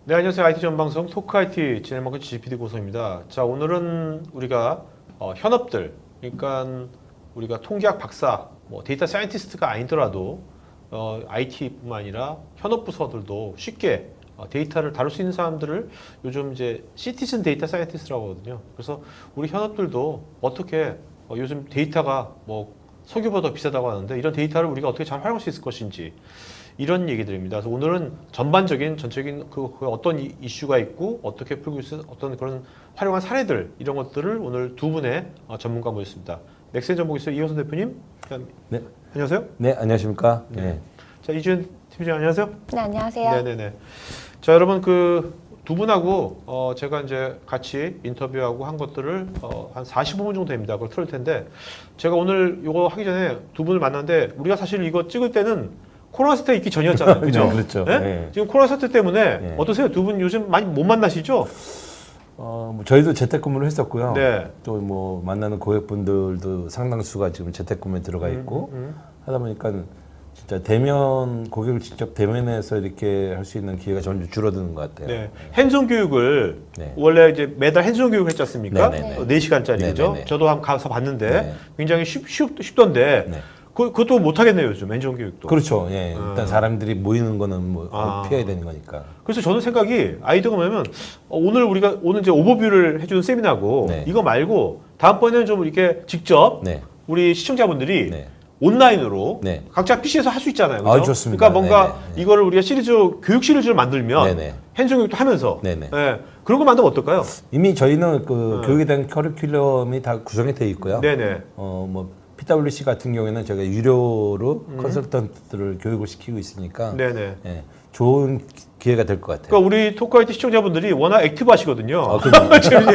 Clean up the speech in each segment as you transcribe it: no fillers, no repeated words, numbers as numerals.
네, 안녕하세요. IT 전방송 토크 IT 진행 맡은 GPD 고성입니다. 자, 오늘은 우리가 현업들, 그러니까 우리가 통계학 박사, 뭐 데이터 사이언티스트가 아니더라도 IT뿐만 아니라 현업 부서들도 쉽게 데이터를 다룰 수 있는 사람들을 요즘 이제 시티즌 데이터 사이언티스트라고 하거든요. 그래서 우리 현업들도 어떻게 요즘 데이터가 뭐 석유보다 비싸다고 하는데 이런 데이터를 우리가 어떻게 잘 활용할 수 있을 것인지 이런 얘기들입니다. 그래서 오늘은 전체적인 그 어떤 이슈가 있고 어떻게 풀고 있을 어떤 그런 활용한 사례들 이런 것들을 오늘 두 분의 전문가 모셨습니다. 넥센 정보기술 이호선 대표님, 네. 안녕하세요. 네, 안녕하십니까? 네. 자, 이주연 팀장 안녕하세요. 네, 안녕하세요. 네네네. 자, 여러분 그 두 분하고 제가 이제 같이 인터뷰하고 한 것들을 한 45분 정도 됩니다. 그걸 틀을 텐데 제가 오늘 이거 하기 전에 두 분을 만났는데 우리가 사실 이거 찍을 때는 코로나 사태 있기 전이었잖아요. 그죠? 네, 그렇죠. 네? 네. 지금 코로나 사태 때문에 네. 어떠세요? 두 분 요즘 많이 못 만나시죠? 뭐 저희도 재택근무를 했었고요. 네. 또 뭐 만나는 고객분들도 상당수가 지금 재택근무에 들어가 있고 하다 보니까 진짜 대면 고객을 직접 대면해서 이렇게 할 수 있는 기회가 점점 줄어드는 것 같아요. 네. 핸즈온 교육을 네. 원래 이제 매달 핸즈온 교육을 했지 않습니까? 네네네. 4시간짜리 그죠? 네네네. 저도 한번 가서 봤는데 네. 굉장히 쉽던데 네. 그것도 못 하겠네요, 요즘 핸즈온 교육도. 그렇죠. 예. 일단 사람들이 모이는 거는 뭐 피해야 되는 거니까. 그래서 저는 생각이 아이디어가 뭐냐면 오늘 우리가 오늘 이제 오버뷰를 해주는 세미나고 네. 이거 말고 다음번에는 좀 이렇게 직접 네. 우리 시청자분들이 네. 온라인으로 네. 각자 PC에서 할 수 있잖아요. 그죠? 좋습니다. 그러니까 뭔가 네네. 이거를 우리가 교육 시리즈를 만들면 네네. 핸즈온 교육도 하면서 네네. 예, 그런 거 만들면 어떨까요? 이미 저희는 그 교육에 대한 커리큘럼이 다 구성이 돼 있고요. 네네. 뭐 PwC 같은 경우에는 저희가 유료로 컨설턴트들을 교육을 시키고 있으니까 네네. 예, 좋은 기회가 될 것 같아요. 그러니까 우리 토크아이티 시청자분들이 워낙 액티브하시거든요. 그럼요. 지금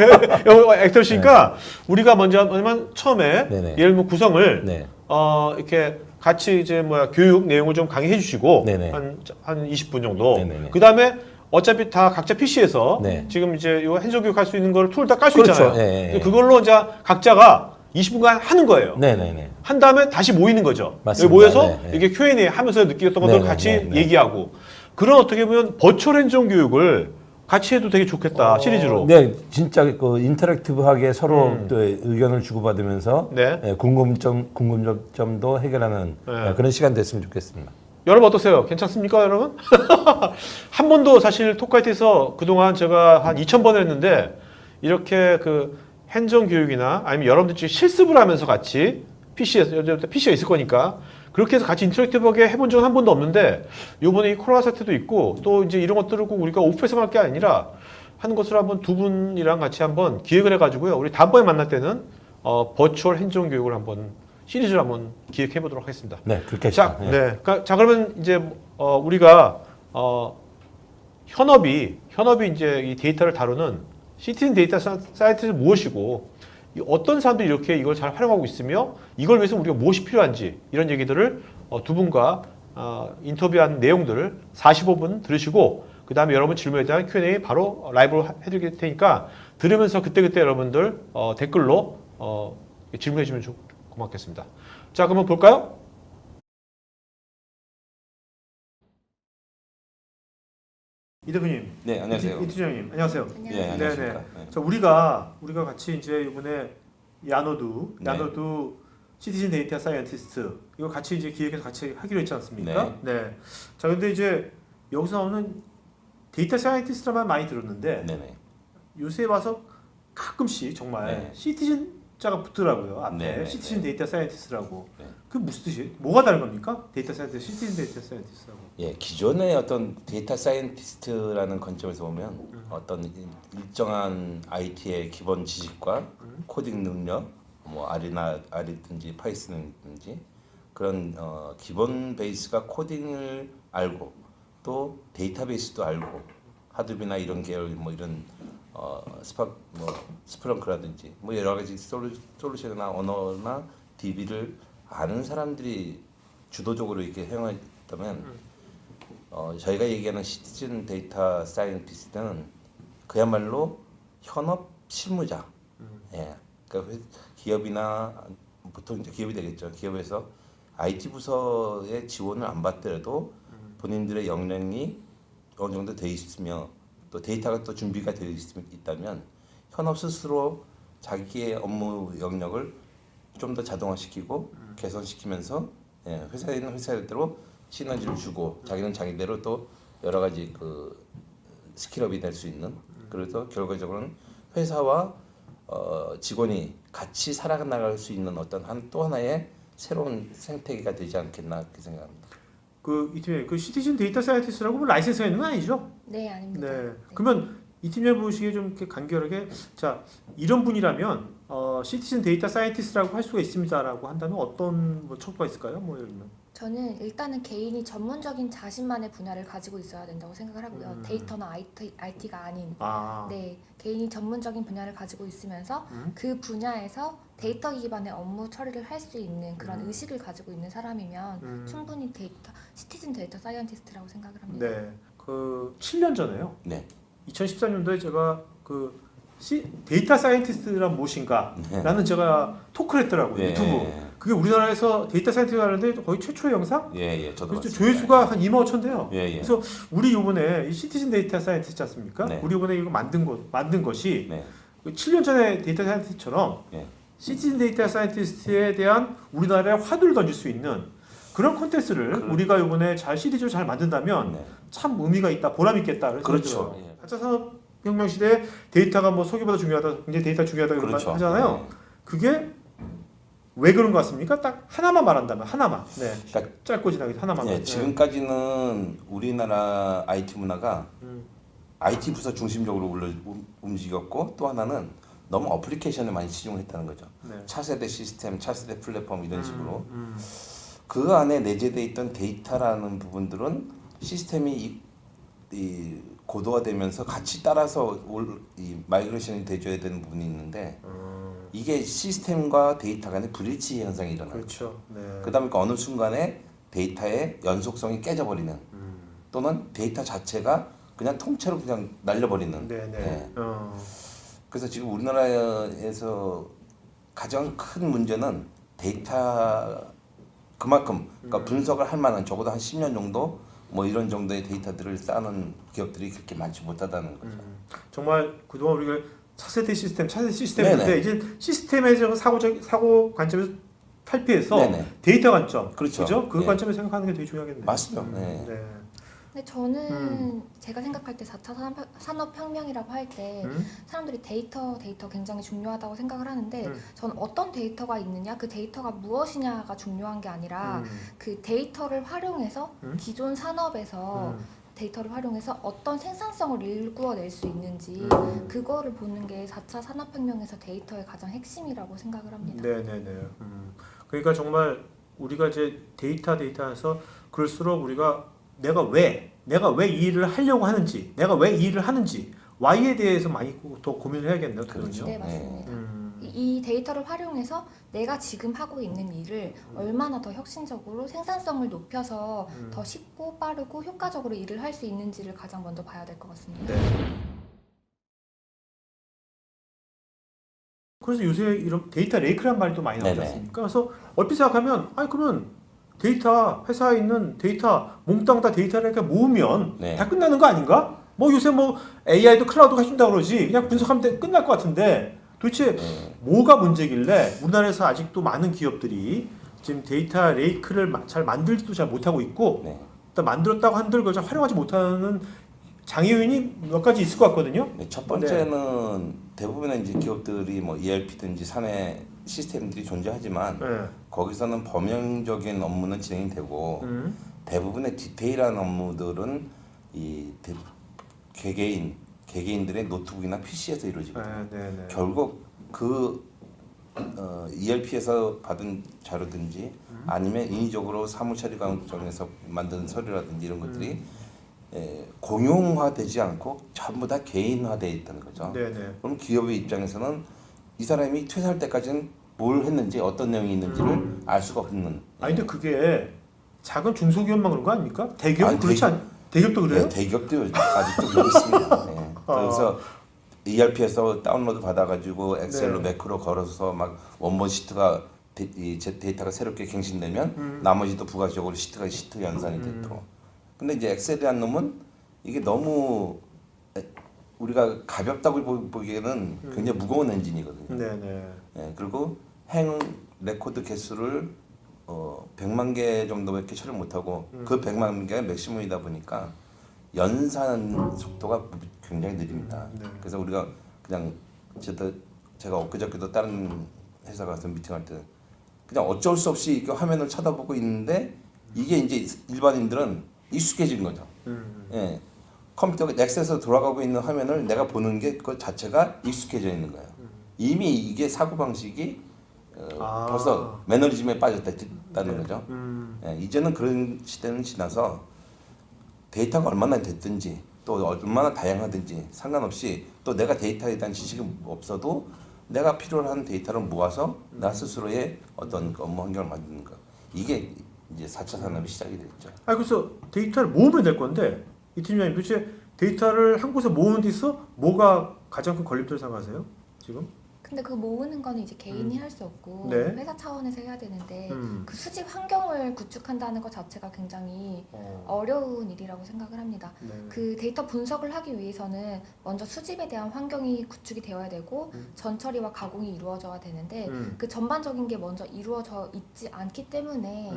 액티브시니까 우리가 먼저 하면 처음에 네네. 예를 들면 구성을 네. 이렇게 같이 이제 교육 내용을 좀 강의해 주시고 네네. 한 20분 정도. 네네네. 그다음에 어차피 다 각자 PC에서 네. 지금 이제 요 핸즈온 교육 할 수 있는 걸 툴 다 깔 수 그렇죠. 있잖아요. 예, 예. 그걸로 이제 각자가 20분간 하는 거예요. 네네네. 한 다음에 다시 모이는 거죠. 맞습니다. 여기 모여서 네, 네. 이게 Q&A 하면서 느꼈던 것들을 네, 같이 네, 네. 얘기하고 그런 어떻게 보면 버추얼 핸즈온 교육을 같이 해도 되게 좋겠다 시리즈로. 네, 진짜 그 인터랙티브하게 서로 또 의견을 주고받으면서 네. 예, 궁금점도 해결하는 네. 그런 시간 됐으면 좋겠습니다. 여러분 어떠세요? 괜찮습니까, 여러분? 한 번도 사실 토크아이티에서 그동안 제가 한 2,000번 했는데 이렇게 그 핸즈온 교육이나 아니면 여러분들이 실습을 하면서 같이 PC가 있을 거니까 그렇게 해서 같이 인터랙티브하게 해본 적은 한 번도 없는데 요번에 이 코로나 사태도 있고 또 이제 이런 것들을 꼭 우리가 오프에서만 할 게 아니라 하는 것을 한번 두 분이랑 같이 한번 기획을 해가지고요. 우리 다음번에 만날 때는 버추얼 핸즈온 교육을 한번 시리즈를 한번 기획해 보도록 하겠습니다. 네, 그렇게 자, 하시죠. 네. 자, 그러면 이제 우리가 현업이 이제 이 데이터를 다루는 시티즌 데이터 사이트는 무엇이고 어떤 사람들이 이렇게 이걸 잘 활용하고 있으며 이걸 위해서 우리가 무엇이 필요한지 이런 얘기들을 두 분과 인터뷰한 내용들을 45분 들으시고 그 다음에 여러분 질문에 대한 Q&A 바로 라이브로 해드릴 테니까 들으면서 그때그때 여러분들 댓글로 질문해 주면 고맙겠습니다. 자, 그러면 볼까요? 이 대표님, 네, 안녕하세요. 이 팀장님, 안녕하세요. 네, 안녕하십니까. 네. 자, 우리가 같이 이제 이번에 야노두 네. 시티즌 데이터 사이언티스트 이거 같이 이제 기획해서 같이 하기로 했지 않습니까? 네. 자, 근데 이제 여기서 나오는 데이터 사이언티스트만 많이 들었는데 네네. 요새 와서 가끔씩 정말 네. 시티즌 자가 붙더라고요. 앞에 네, 시티즌 데이터 사이언티스트라고. 네. 그게 무슨 뜻이에요? 뭐가 다른 겁니까? 데이터 사이언티스트, 시티즌 데이터 사이언티스트하고. 예, 기존의 어떤 데이터 사이언티스트라는 관점에서 보면 어떤 일정한 IT의 기본 지식과 코딩 능력, 뭐 R이든지 파이썬이든지 그런 기본 베이스가 코딩을 알고 또 데이터베이스도 알고 하드비나 이런 계열 뭐 이런 스프렁크라든지 뭐 여러 가지 솔루션이나 언어나 DB를 아는 사람들이 주도적으로 이렇게 사용했다면 저희가 얘기하는 시티즌 데이터 사이언티스트는 그야말로 현업 실무자. 예. 그러니까 기업이나 보통 이제 기업이 되겠죠. 기업에서 IT 부서의 지원을 안 받더라도 본인들의 역량이 어느 정도 돼 있으며 또 데이터가 또 준비가 되어 있다면 현업 스스로 자기의 업무 영역을 좀 더 자동화시키고 개선시키면서 회사에는 회사대로 시너지를 주고 자기는 자기대로 또 여러 가지 그 스킬업이 될 수 있는 그래서 결과적으로는 회사와 직원이 같이 살아나갈 수 있는 어떤 또 하나의 새로운 생태계가 되지 않겠나 그렇게 생각합니다. 이 팀에 그 시티즌 데이터 사이언티스트라고 라이센스가 있는 건 아니죠? 네, 아닙니다. 네. 네. 그러면 이 팀장 보시기에 좀 이렇게 간결하게 자 이런 분이라면 시티즌 데이터 사이언티스트라고 할 수가 있습니다라고 한다면 어떤 뭐 척도가 있을까요? 뭐 예를 들면 저는 일단은 개인이 전문적인 자신만의 분야를 가지고 있어야 된다고 생각을 하고요. 데이터나 IT가 아닌 네, 개인이 전문적인 분야를 가지고 있으면서 그 분야에서 데이터 기반의 업무 처리를 할 수 있는 그런 의식을 가지고 있는 사람이면 충분히 시티즌 데이터 사이언티스트라고 생각을 합니다. 네. 그 7년 전에요. 네. 2013년도에 제가 데이터 사이언티스트란 무엇인가라는 제가 토크를 했더라고요. 예. 유튜브. 그게 우리나라에서 데이터 사이언티스트 하는데 거의 최초의 영상? 예, 저도 그래서 봤습니다. 조회수가 한 2만 5천 대요. 예. 그래서 우리 이번에 이 시티즌 데이터 사이언티스트 않습니까? 네. 우리 이번에 이거 만든 것이 네. 7년 전에 데이터 사이언티스트처럼 예. 시티즌 데이터 사이언티스트에 대한 우리나라의 화두를 던질 수 있는 그런 콘텐츠를 우리가 이번에 시리즈로 잘 만든다면 네. 참 의미가 있다, 보람 있겠다. 그렇죠. 예. 4차 산업혁명 시대에 데이터가 뭐 소비보다 중요하다, 굉장히 데이터 중요하다 이런 그렇죠. 말 하잖아요. 그게 왜 그런 것 같습니까? 딱 하나만 말한다면 하나만. 네. 그러니까 짧고 지나게 하나만. 네, 지금까지는 우리나라 IT 문화가 IT 부서 중심적으로 움직였고 또 하나는 너무 어플리케이션에 많이 치중을 했다는 거죠. 네. 차세대 시스템, 차세대 플랫폼 이런 식으로 그 안에 내재되어 있던 데이터라는 부분들은 시스템이 이 고도화되면서 같이 따라서 이 마이그레이션이 돼줘야 되는 부분이 있는데 이게 시스템과 데이터 간의 불일치 현상이 일어나요. 그렇죠. 네. 그다음에 어느 순간에 데이터의 연속성이 깨져버리는 또는 데이터 자체가 그냥 통째로 그냥 날려버리는. 네네. 네. 그래서 지금 우리나라에서 가장 큰 문제는 데이터 그만큼 그러니까 분석을 할 만한 적어도 한 10년 정도 뭐 이런 정도의 데이터들을 쌓는 기업들이 그렇게 많지 못하다는 거죠. 정말 그동안 우리가 차세대 시스템인데 네네. 이제 시스템의 사고 관점에서 탈피해서 네네. 데이터 관점, 그렇죠. 그 네. 관점에서 생각하는 게 되게 중요하겠네요. 맞습니다. 네. 네. 근데 저는 제가 생각할 때 4차 산업혁명이라고 할 때 사람들이 데이터 굉장히 중요하다고 생각을 하는데 저는 어떤 데이터가 있느냐, 그 데이터가 무엇이냐가 중요한 게 아니라 그 데이터를 활용해서 기존 산업에서 데이터를 활용해서 어떤 생산성을 일구어낼 수 있는지 그거를 보는 게 4차 산업혁명에서 데이터의 가장 핵심이라고 생각을 합니다. 네네네. 그러니까 정말 우리가 이제 데이터에서 그럴수록 우리가 내가 왜 이 일을 하려고 하는지, 내가 왜 이 일을 하는지, why에 대해서 많이 더 고민을 해야겠네요. 그렇죠. 네, 맞습니다. 이 데이터를 활용해서 내가 지금 하고 있는 일을 얼마나 더 혁신적으로 생산성을 높여서 더 쉽고 빠르고 효과적으로 일을 할 수 있는지를 가장 먼저 봐야 될 것 같습니다. 네. 그래서 요새 이런 데이터 레이크란 말이 또 많이 나오지 네네. 않습니까? 그래서 얼핏 생각하면 그러면 데이터 회사에 있는 데이터 몽땅 다 데이터를 이렇게 모으면 네. 다 끝나는 거 아닌가? 뭐 요새 뭐 AI도 클라우드가 해준다 그러지 그냥 분석하면 끝날 것 같은데 도대체 뭐가 문제길래 우리나라에서 아직도 많은 기업들이 지금 데이터 레이크를 잘 만들지도 잘 못하고 있고 네. 일단 만들었다고 한들 그걸 잘 활용하지 못하는 장애인이 몇 가지 있을 것 같거든요. 네, 첫 번째는 대부분의 이제 기업들이 뭐 ERP든지 사내 시스템들이 존재하지만 네. 거기서는 범용적인 업무는 진행이 되고 대부분의 디테일한 업무들은 이 개개인들의 노트북이나 PC에서 이루어지거든요. 네. 결국 그 ERP에서 받은 자료든지 아니면 인위적으로 사무처리 과정에서 만든 서류라든지 이런 것들이 공용화되지 않고 전부 다 개인화되어 있다는 거죠. 네네. 그럼 기업의 입장에서는 이 사람이 퇴사할 때까지는 뭘 했는지 어떤 내용이 있는지를 알 수가 없는. 근데 그게 작은 중소기업만 그런 거 아닙니까? 대기업은 아니, 그렇지 않? 대기업도 그래요? 네, 대기업도 아직도 그러고 있습니다. 네. 그래서 ERP에서 다운로드 받아가지고 엑셀로 매크로 걸어서 막 원본 시트가 데이터가 새롭게 갱신되면 나머지도 부가적으로 시트 연산이 되도록. 근데 이제 엑셀이라는 놈은 이게 너무 우리가 가볍다고 보기에는 굉장히 무거운 엔진이거든요. 네네. 예, 그리고 행 레코드 개수를 100만 개 정도밖에 처리 못하고 그 100만 개가 맥시멈이다 보니까 연산 속도가 굉장히 느립니다. 네. 그래서 우리가 그냥 제가 엊그저께도 다른 회사 가서 미팅할 때 그냥 어쩔 수 없이 이렇게 화면을 쳐다보고 있는데 이게 이제 일반인들은 익숙해진 거죠. 예, 컴퓨터가 넥슨에서 돌아가고 있는 화면을 내가 보는 게 그 자체가 익숙해져 있는 거예요. 이미 이게 사고 방식이 벌써 매너리즘에 빠졌다는 거죠. 예, 이제는 그런 시대는 지나서 데이터가 얼마나 됐든지 또 얼마나 다양하든지 상관없이 또 내가 데이터에 대한 지식이 없어도 내가 필요로 하는 데이터를 모아서 나 스스로의 어떤 업무 환경을 만드는 거. 이게 이제 4차 산업이 시작이 됐죠. 그래서 데이터를 모으면 될 건데 이 팀장님 도대체 데이터를 한 곳에 모으는 데 있어 뭐가 가장 큰 걸림돌 생각하세요? 지금? 근데 그 모으는 거는 이제 개인이 할 수 없고 네. 회사 차원에서 해야 되는데 그 수집 환경을 구축한다는 것 자체가 굉장히 어려운 일이라고 생각을 합니다. 네. 그 데이터 분석을 하기 위해서는 먼저 수집에 대한 환경이 구축이 되어야 되고 전처리와 가공이 이루어져야 되는데 그 전반적인 게 먼저 이루어져 있지 않기 때문에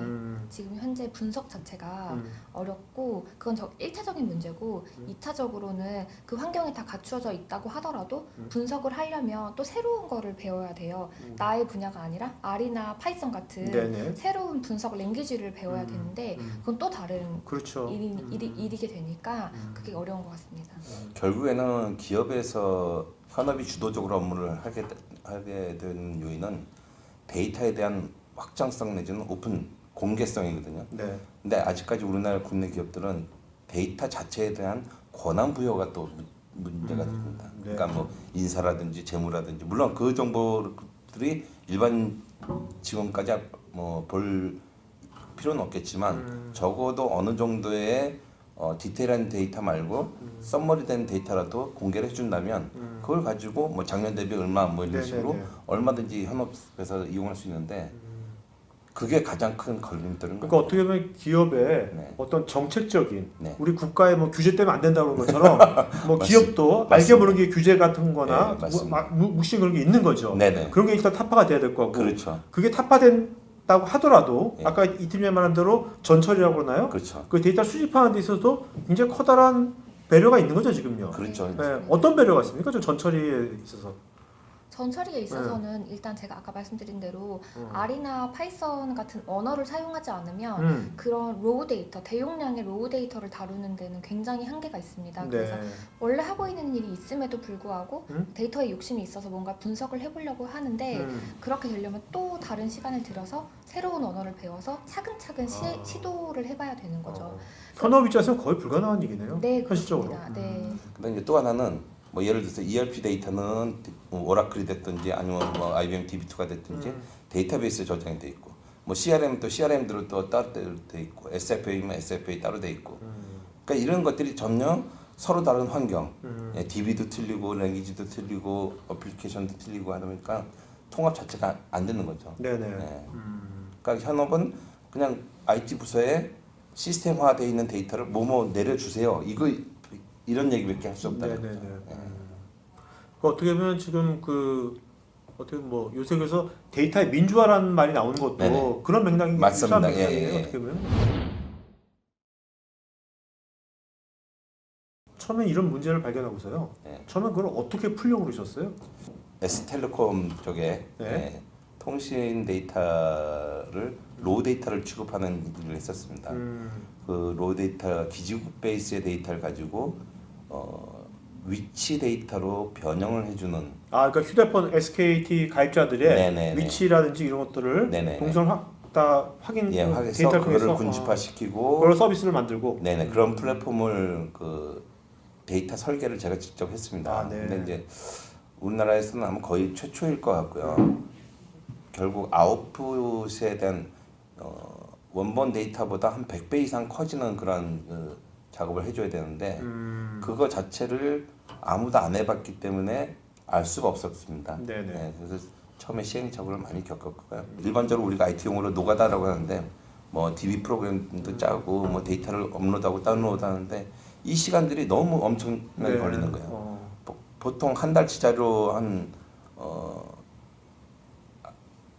지금 현재 분석 자체가 어렵고 그건 1차적인 문제고 2차적으로는 그 환경이 다 갖추어져 있다고 하더라도 분석을 하려면 또 새로운 거를 배워야 돼요. 나의 분야가 아니라 R이나 파이썬 같은 네네. 새로운 분석 랭귀지를 배워야 되는데 그건 또 다른 그렇죠. 일이게 되니까 그게 어려운 것 같습니다. 결국에는 기업에서 현업이 주도적으로 업무를 하게 되는 요인은 데이터에 대한 확장성 내지는 오픈 공개성이거든요. 네. 근데 아직까지 우리나라 국내 기업들은 데이터 자체에 대한 권한 부여가 또 문제가 됩니다. 네. 그러니까 뭐 인사라든지 재무라든지 물론 그 정보들이 일반 직원까지 뭐 볼 필요는 없겠지만 적어도 어느 정도의 디테일한 데이터 말고 썸머리된 데이터라도 공개를 해준다면 그걸 가지고 뭐 작년 대비 얼마 뭐 이런 식으로 네네네. 얼마든지 현업에서 이용할 수 있는데 그게 가장 큰 걸림돌인 그러니까 거예요. 어떻게 보면 기업의 네. 어떤 정책적인 네. 우리 국가의 뭐 규제 때문에 안 된다는 것처럼 뭐 기업도 알게 맞습니다. 모르게 규제 같은 거나 네, 맞습니다. 묵신 그런 게 있는 거죠. 네네. 그런 게 일단 타파가 돼야 될 거고 그렇죠. 그게 타파된다고 하더라도 네. 아까 이 팀장님 말한 대로 전처리라고 그러나요? 그렇죠. 그 데이터 수집하는 데 있어서도 굉장히 커다란 배려가 있는 거죠 지금요. 그렇죠. 네, 어떤 배려가 있습니까? 좀 전처리에 있어서. 전처리에 있어서는 일단 제가 아까 말씀드린 대로 R이나 파이썬 같은 언어를 사용하지 않으면 그런 로우 데이터, 대용량의 로우 데이터를 다루는 데는 굉장히 한계가 있습니다. 그래서 네. 원래 하고 있는 일이 있음에도 불구하고 데이터에 욕심이 있어서 뭔가 분석을 해보려고 하는데 그렇게 되려면 또 다른 시간을 들여서 새로운 언어를 배워서 차근차근 시도를 해봐야 되는 거죠. 현업 입장에서는 거의 불가능한 얘기네요. 네, 현실적으로. 그렇습니다. 네. 근데 이제 또 하나는 뭐 예를 들어서 ERP 데이터는 오라클이 됐든지 아니면 뭐 IBM DB2가 됐든지 데이터베이스에 저장이 돼 있고 뭐 CRM 또 CRM대로 또 따로 돼 있고 SFA면 SFA 따로 돼 있고 그러니까 이런 것들이 전혀 서로 다른 환경 예, DB도 틀리고 랭귀지도 틀리고 어플리케이션도 틀리고 하다 보니까 통합 자체가 안 되는 거죠. 네네. 예. 그러니까 현업은 그냥 IT 부서에 시스템화되어 있는 데이터를 뭐뭐 내려주세요. 이런 얘기밖에 할 수 없다는 네네네. 거죠. 예. 그 어떻게 보면 지금 그 어떻게 뭐 요새 그래서 데이터의 민주화라는 말이 나오는 것도 네네. 그런 맥락이 맞습니다. 유사한 맥락이에요. 예, 예. 어떻게 보면. 처음에 이런 문제를 발견하고서요. 네. 처음에 그걸 어떻게 풀려고 그러셨어요? S텔레콤 쪽에 네. 예, 통신 데이터를 로우 데이터를 취급하는 일을 했었습니다. 그 로우 데이터 기지국 베이스의 데이터를 가지고 위치 데이터로 변형을 해주는 그러니까 휴대폰 SKT 가입자들의 네네네. 위치라든지 이런 것들을 네네네. 동선 확인 예, 해서 데이터를 그거를 통해서 군집화시키고 그걸 서비스를 만들고 네네 그런 플랫폼을 그 데이터 설계를 제가 직접 했습니다. 네. 근데 이제 우리나라에서는 아마 거의 최초일 것 같고요. 결국 아웃풋에 대한 원본 데이터보다 한 100배 이상 커지는 그런 작업을 해줘야 되는데 그거 자체를 아무도 안 해봤기 때문에 알 수가 없었습니다. 네네. 네, 그래서 처음에 시행착오를 많이 겪었고요. 일반적으로 우리가 IT용어로 노가다라고 하는데 뭐 DB 프로그램도 짜고 뭐 데이터를 업로드하고 다운로드하는데 이 시간들이 너무 엄청나게 네. 걸리는 거예요. 보통 한 달치 자료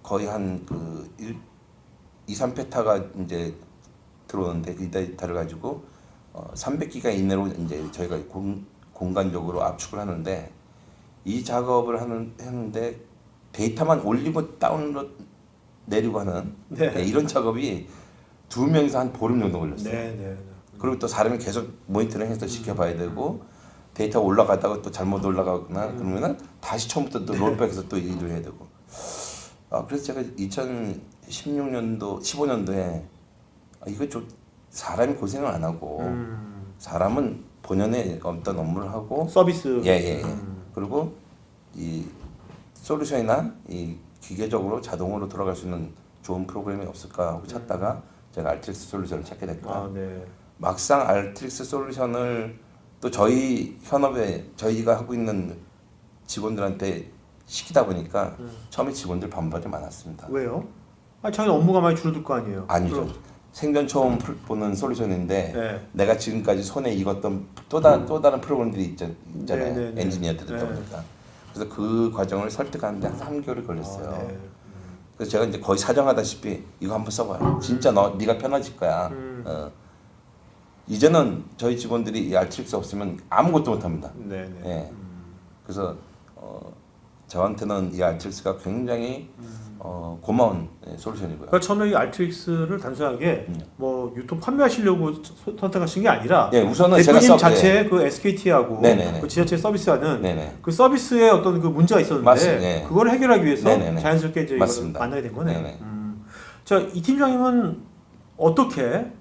거의 한 2, 3페타가 이제 들어오는데 그 데이터를 가지고 300기가 이내로 이제 저희가 공간적으로 압축을 하는데 이 작업을 하는데 데이터만 올리고 다운로드 내리고 하는 네. 이런 작업이 2명이서 한 보름 정도 걸렸어요. 네. 그리고 또 사람이 계속 모니터링해서 지켜봐야 되고 데이터 올라가다가 또 잘못 올라가거나 그러면은 다시 처음부터 또 롤백해서 또 일을 해야 되고. 그래서 제가 2016년도, 15년도에 이거 좀 사람이 고생을 안 하고 사람은 본연의 어떤 업무를 하고 서비스. 예. 그리고 이 솔루션이나 이 기계적으로 자동으로 돌아갈 수 있는 좋은 프로그램이 없을까 하고 찾다가 제가 알트릭스 솔루션을 찾게 됐고요. 네. 막상 알트릭스 솔루션을 또 저희 현업에 저희가 하고 있는 직원들한테 시키다 보니까 처음에 직원들 반발이 많았습니다. 왜요? 자기 업무가 많이 줄어들 거 아니에요. 아니죠. 그럼. 생전 처음 보는 솔루션인데 네. 내가 지금까지 손에 익었던 또 다른 프로그램들이 있잖아요. 네. 엔지니어들이다 네. 보니까. 그래서 그 과정을 설득하는데 한 3개월이 걸렸어요. 네. 그래서 제가 이제 거의 사정하다시피 이거 한번 써봐요. 진짜 네가 편해질 거야. 이제는 저희 직원들이 이 알트릭스 없으면 아무것도 못합니다. 네. 예. 그래서 저한테는 이 알트릭스가 굉장히 고마운 솔루션이고요. 그러니까 처음에 이 알트릭스를 단순하게 뭐 유통 판매하시려고 선택하신 게 아니라 예, 우선은 대표님 제가 자체 그 SKT하고 네네네. 그 지자체 서비스하는 네네. 그 서비스에 어떤 그 문제가 있었는데 맞습니다. 네. 그걸 해결하기 위해서 네네네. 자연스럽게 이제 이걸 맞습니다. 만나게 된 거네. 네네. 자, 이 팀장님은 어떻게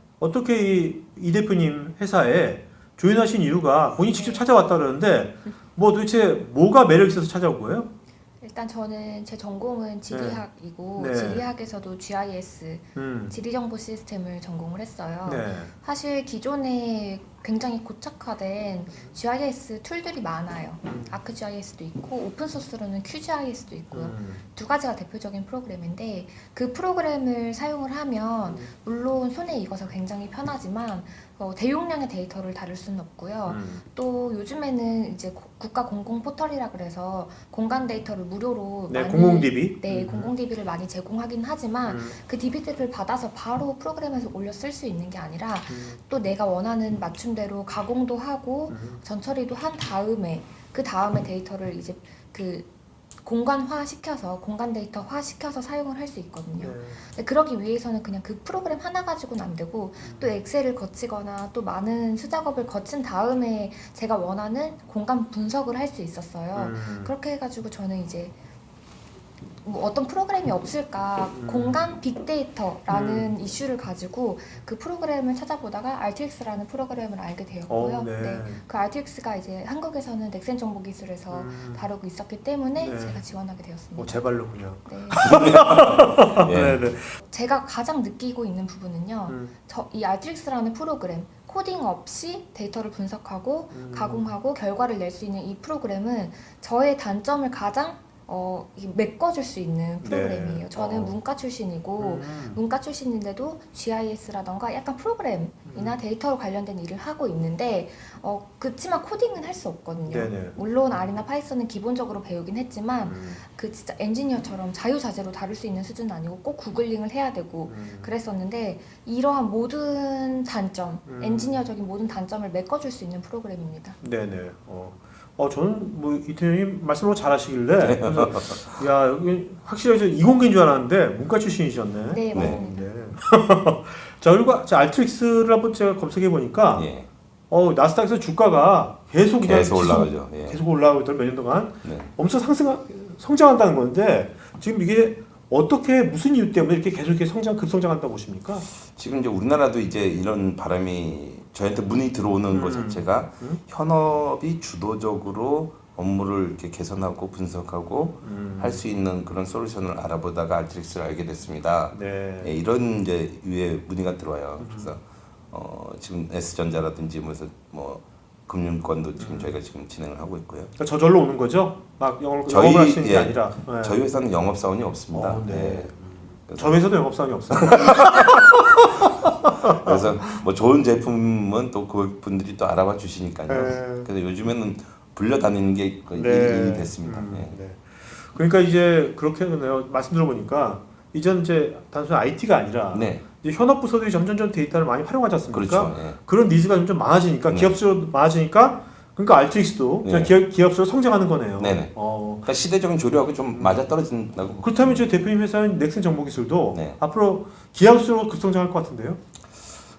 이 대표님 회사에 조인하신 이유가 본인이 직접 찾아왔다 그러는데 뭐 도대체 뭐가 매력 있어서 찾아온 거예요? 일단 저는 제 전공은 지리학이고 네. 지리학에서도 GIS, 음. 지리정보 시스템을 전공을 했어요. 네. 사실 기존에 굉장히 고착화된 GIS 툴들이 많아요. 아크GIS도 있고 오픈소스로는 QGIS도 있고요. 두 가지가 대표적인 프로그램인데 그 프로그램을 사용을 하면 물론 손에 익어서 굉장히 편하지만 대용량의 데이터를 다룰 수는 없고요. 또 요즘에는 이제 국가 공공 포털이라 그래서 공간 데이터를 무료로 네, 많이 공공 DB. 공공 DB를 많이 제공하긴 하지만 그 DB들을 받아서 바로 프로그램에서 올려 쓸 수 있는 게 아니라 또 내가 원하는 맞춤대로 가공도 하고 전처리도 한 다음에 그 다음에 데이터를 이제 그 공간화 시켜서 공간 데이터화 시켜서 사용을 할 수 있거든요. 근데 그러기 위해서는 그냥 그 프로그램 하나 가지고는 안 되고 또 엑셀을 거치거나 또 많은 수작업을 거친 다음에 제가 원하는 공간 분석을 할 수 있었어요. 그렇게 해가지고 저는 이제 뭐 어떤 프로그램이 없을까 공간 빅데이터라는 이슈를 가지고 그 프로그램을 찾아보다가 RTX라는 프로그램을 알게 되었고요. 네. 그 RTX가 이제 한국에서는 넥센 정보기술에서 다루고 있었기 때문에 네. 제가 지원하게 되었습니다. 제 발로 그냥. 네. 예. 네. 제가 가장 느끼고 있는 부분은요. 이 RTX라는 프로그램 코딩 없이 데이터를 분석하고 가공하고 결과를 낼 수 있는 이 프로그램은 저의 단점을 가장 메꿔줄 수 있는 프로그램이에요. 저는 문과 출신이고 문과 출신인데도 GIS라던가 약간 프로그램이나 데이터로 관련된 일을 하고 있는데 그치만 코딩은 할 수 없거든요. 네네. 물론 R이나 파이썬은 기본적으로 배우긴 했지만 그 진짜 엔지니어처럼 자유자재로 다룰 수 있는 수준은 아니고 꼭 구글링을 해야 되고 그랬었는데 이러한 모든 단점, 엔지니어적인 모든 단점을 메꿔줄 수 있는 프로그램입니다. 네네. 저는 뭐 이태님 말씀을 잘하시길래 그래서 야 여기 확실히 이공계인 줄 알았는데 문과 출신이셨네. 네, 맞습니다. 네. 자 그리고 알트릭스를 한번 제가 검색해 보니까 예. 나스닥에서 주가가 계속 올라가죠. 예. 계속 올라가고 있던 몇 년 동안 네. 엄청 성장한다는 건데 지금 이게 어떻게 무슨 이유 때문에 이렇게 계속 이렇게 급성장한다고 보십니까? 지금 이제 우리나라도 이제 이런 바람이 저희한테 문의 들어오는 것 자체가 현업이 주도적으로 업무를 이렇게 개선하고 분석하고 할 수 있는 그런 솔루션을 알아보다가 알트릭스를 알게 됐습니다. 네. 예, 이런 이제 유의 문의가 들어와요. 그래서 지금 S전자라든지 뭐 금융권도 지금 저희가 지금 진행을 하고 있고요. 그러니까 저절로 오는 거죠? 막 영업을 저희, 하시는 게 예, 아니라. 네. 저희 회사는 영업 사원이 없습니다. 네. 예. 저 회사도 영업사원이 없어요. 그래서 뭐 좋은 제품은 또 그분들이 또 알아봐 주시니까요. 네. 그래서 요즘에는 불려다니는 게 거의 일이 됐습니다. 예. 네. 그러니까 이제 그렇게 하네요. 말씀 들어보니까 이전 이제 단순히 IT가 아니라 네. 이제 현업 부서들이 점점 데이터를 많이 활용하지 않습니까? 그렇죠. 예. 그런 니즈가 점점 많아지니까 네. 기업수로 많아지니까 그러니까 알트릭스도 네. 그냥 기업수로 성장하는 거네요. 네네. 그러니까 시대적인 조류하고 좀 맞아 떨어진다고. 그렇다면 이제 대표님 회사인 넥슨 정보기술도 네. 앞으로 기업수로 급성장할 것 같은데요?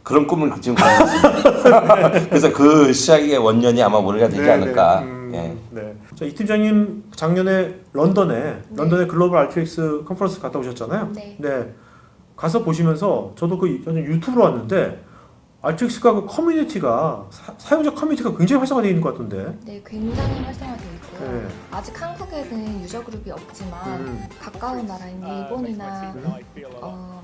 그런 꿈을 지금 가고 있습니다. 그래서 그 시작의 원년이 아마 올해가 되지 않을까. 예. 네. 자, 이 팀장님 작년에 런던에 글로벌 RTX 컨퍼런스 갔다 오셨잖아요. 네. 가서 보시면서 저도 그 유튜브로 왔는데 RTX가 그 커뮤니티가 사용자 커뮤니티가 굉장히 활성화되어 있는 것 같던데. 네, 굉장히 활성화되어 있고요. 네. 아직 한국에는 유저 그룹이 없지만 가까운 나라인 일본이나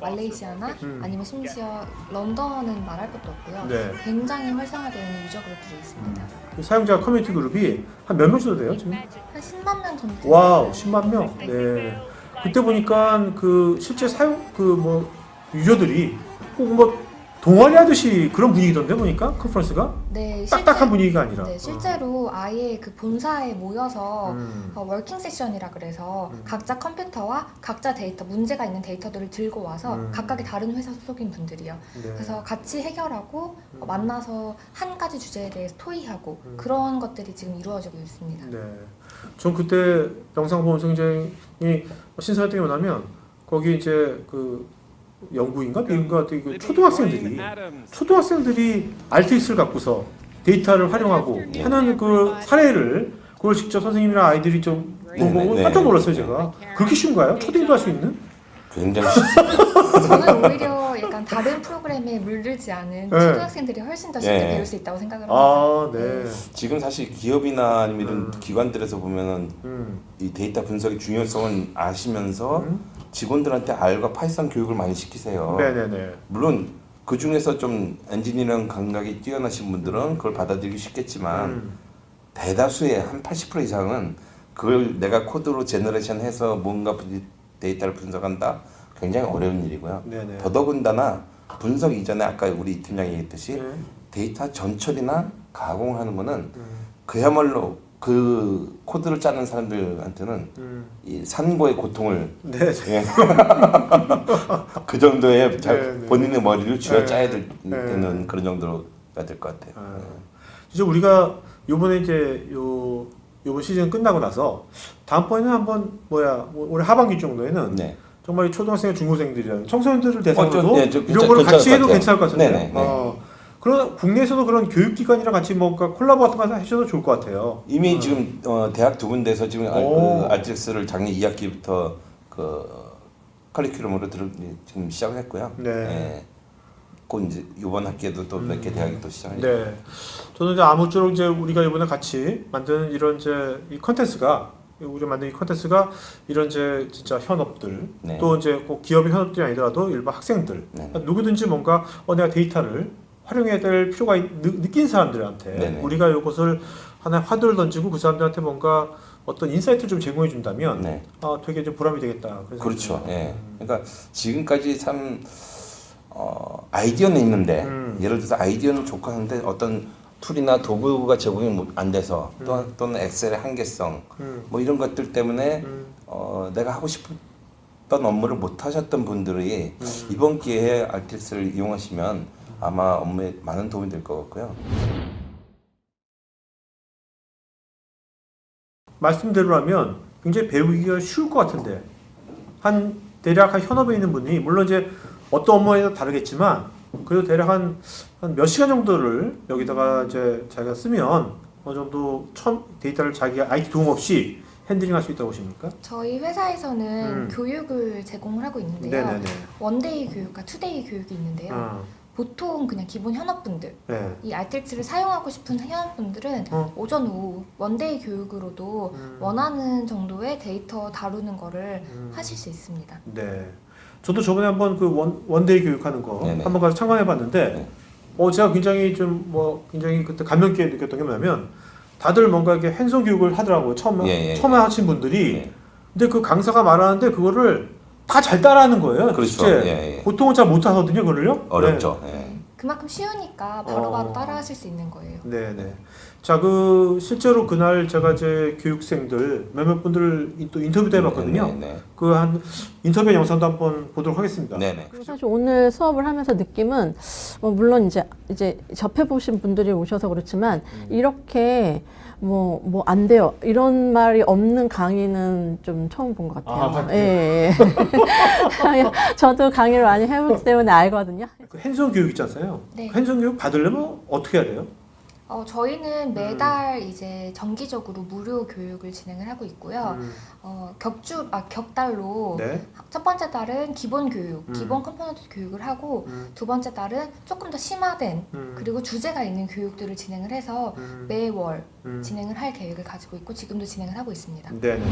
말레이시아나 아니면 심지어 런던은 말할 것도 없고요. 네. 굉장히 활성화되어 있는 유저 그룹들이 있습니다. 그 사용자 커뮤니티 그룹이 한 몇 명 정도 돼요 지금? 한 10만 명 정도. 와우, 10만 명. 네. 그때 보니까 그 실제 사용 그 뭐 유저들이 꼭 뭐 동아리 하듯이 그런 분위기던데 보니까 컨퍼런스가 네, 딱딱한 분위기가 아니라. 네, 실제로 아예 그 본사에 모여서 음. 워킹 세션이라 그래서 각자 컴퓨터와 각자 데이터, 문제가 있는 데이터들을 들고 와서 각각의 다른 회사 소속인 분들이요. 네. 그래서 같이 해결하고 만나서 한 가지 주제에 대해서 토의하고 그런 것들이 지금 이루어지고 있습니다. 네. 전 그때 영상 보면서 굉장히 신선했던 게 뭐냐면 거기 이제 그 영국인가 미국인가 그 초등학생들이 RTX를 갖고서 데이터를 활용하고 하는 그 사례를 그걸 직접 선생님이랑 아이들이 좀 보고 깜짝 놀랐어요 제가. 그렇게 쉬운가요? 초딩도 할 수 있는? 굉장히 쉽습니다. 저는 오히려 약간 다른 프로그램에 물들지 않은 네. 초등학생들이 훨씬 더 쉽게 네. 배울 수 있다고 생각을 합니다. 아, 네. 지금 사실 기업이나 아니면 이런 기관들에서 보면은 이 데이터 분석의 중요성을 아시면서 직원들한테 R과 파이썬 교육을 많이 시키세요. 네네네. 물론 그 중에서 좀 엔지니어링 감각이 뛰어나신 분들은 그걸 받아들이기 쉽겠지만 대다수의 한 80% 이상은 그걸 내가 코드로 제너레이션해서 뭔가 데이터를 분석한다. 굉장히 어려운 일이고요. 네네. 더더군다나 분석 이전에 아까 우리 이 팀장이 얘기했듯이 네. 데이터 전처리나 가공하는 거는 그야말로 그 코드를 짜는 사람들한테는 이 산고의 고통을 네. 예. 그 정도의 네. 본인의 머리를 쥐어 네. 짜야 네. 되는 그런 정도가 될 것 같아요. 아, 이제 우리가 요번에 이제 요번 시즌 끝나고 나서 다음번에는 한번 올해 하반기 정도에는 네. 정말 이 초등학생, 중고생들이랑 청소년들을 대상으로도 네, 이런 걸 같이 해도 괜찮을 것 같은데요. 네네. 네. 그런 국내에서도 그런 교육기관이랑 같이 뭔가 콜라보 같은 거 하셔도 좋을 것 같아요. 이미 지금 대학 두 군데에서 지금 RTX를 작년 2학기부터 그 커리큘럼으로 지금 시작을 했고요. 네. 예. 곧 이제 이번 학기에도 또 몇 개 대학이 또 시작을 네. 저는 이제 아무쪼록 이제 우리가 이번에 같이 만드는 이런 이제 이 컨텐츠가 우리가 만든 이 컨텐츠가 이런 이제 진짜 현업들 네. 또 이제 꼭 기업의 현업들이 아니더라도 일반 학생들 네. 누구든지 뭔가 내가 데이터를 활용해야 될 필요가 느낀 사람들한테 네네. 우리가 이것을 하나의 화두를 던지고 그 사람들한테 뭔가 어떤 인사이트를 좀 제공해 준다면 네. 되게 좀 보람이 되겠다. 그래서 그렇죠. 예. 그러니까 지금까지 참 아이디어는 있는데 예를 들어서 아이디어는 좋고 하는데 어떤 툴이나 도구가 제공이 안 돼서 또는 엑셀의 한계성 뭐 이런 것들 때문에 내가 하고 싶었던 업무를 못 하셨던 분들이 이번 기회에 RTX를 이용하시면 아마 업무에 많은 도움이 될 것 같고요. 말씀대로라면 굉장히 배우기가 쉬울 것 같은데 대략 한 현업에 있는 분이 물론 이제 어떤 업무에 다르겠지만 그래도 대략 한 몇 시간 정도를 여기다가 이제 자기가 쓰면 어느 정도 데이터를 자기가 IT 도움 없이 핸들링할 수 있다고 보십니까? 저희 회사에서는 교육을 제공을 하고 있는데요. 네네네. 원데이 교육과 투데이 교육이 있는데요. 보통 그냥 기본 현업분들, 네. 이 RTX를 사용하고 싶은 현업분들은 오전 오후 원데이 교육으로도 원하는 정도의 데이터 다루는 거를 하실 수 있습니다. 네. 저도 저번에 한번 그 원데이 교육하는 거 네네. 한번 가서 참관해봤는데 네. 제가 굉장히 굉장히 그때 감명 깊게 느꼈던 게 뭐냐면 다들 뭔가 이렇게 핸즈온 교육을 하더라고요. 처음에 하신 분들이. 예. 근데 그 강사가 말하는데 그거를 다 잘 따라하는 거예요. 그렇죠. 실제 예. 보통은 잘 못하거든요, 그걸요. 어렵죠. 네. 예. 그만큼 쉬우니까 바로바로 따라하실 수 있는 거예요. 네네. 자, 실제로 그날 제가 이제 교육생들 몇몇 분들 또 인터뷰도 해봤거든요. 네. 그 한 인터뷰 영상도 한번 보도록 하겠습니다. 네네. 사실 오늘 수업을 하면서 느낌은 물론 이제 접해보신 분들이 오셔서 그렇지만 이렇게 뭐 안 돼요 이런 말이 없는 강의는 좀 처음 본 것 같아요. 예. 저도 강의를 많이 해보기 때문에 알거든요. 그 핸즈온 교육 있잖아요. 네. 핸즈온 교육 받으려면 어떻게 해야 돼요? 저희는 매달 이제 정기적으로 무료 교육을 진행을 하고 있고요. 격달로 네. 첫 번째 달은 기본 교육, 기본 컴포넌트 교육을 하고 두 번째 달은 조금 더 심화된 그리고 주제가 있는 교육들을 진행을 해서 매월 진행을 할 계획을 가지고 있고 지금도 진행을 하고 있습니다. 네네.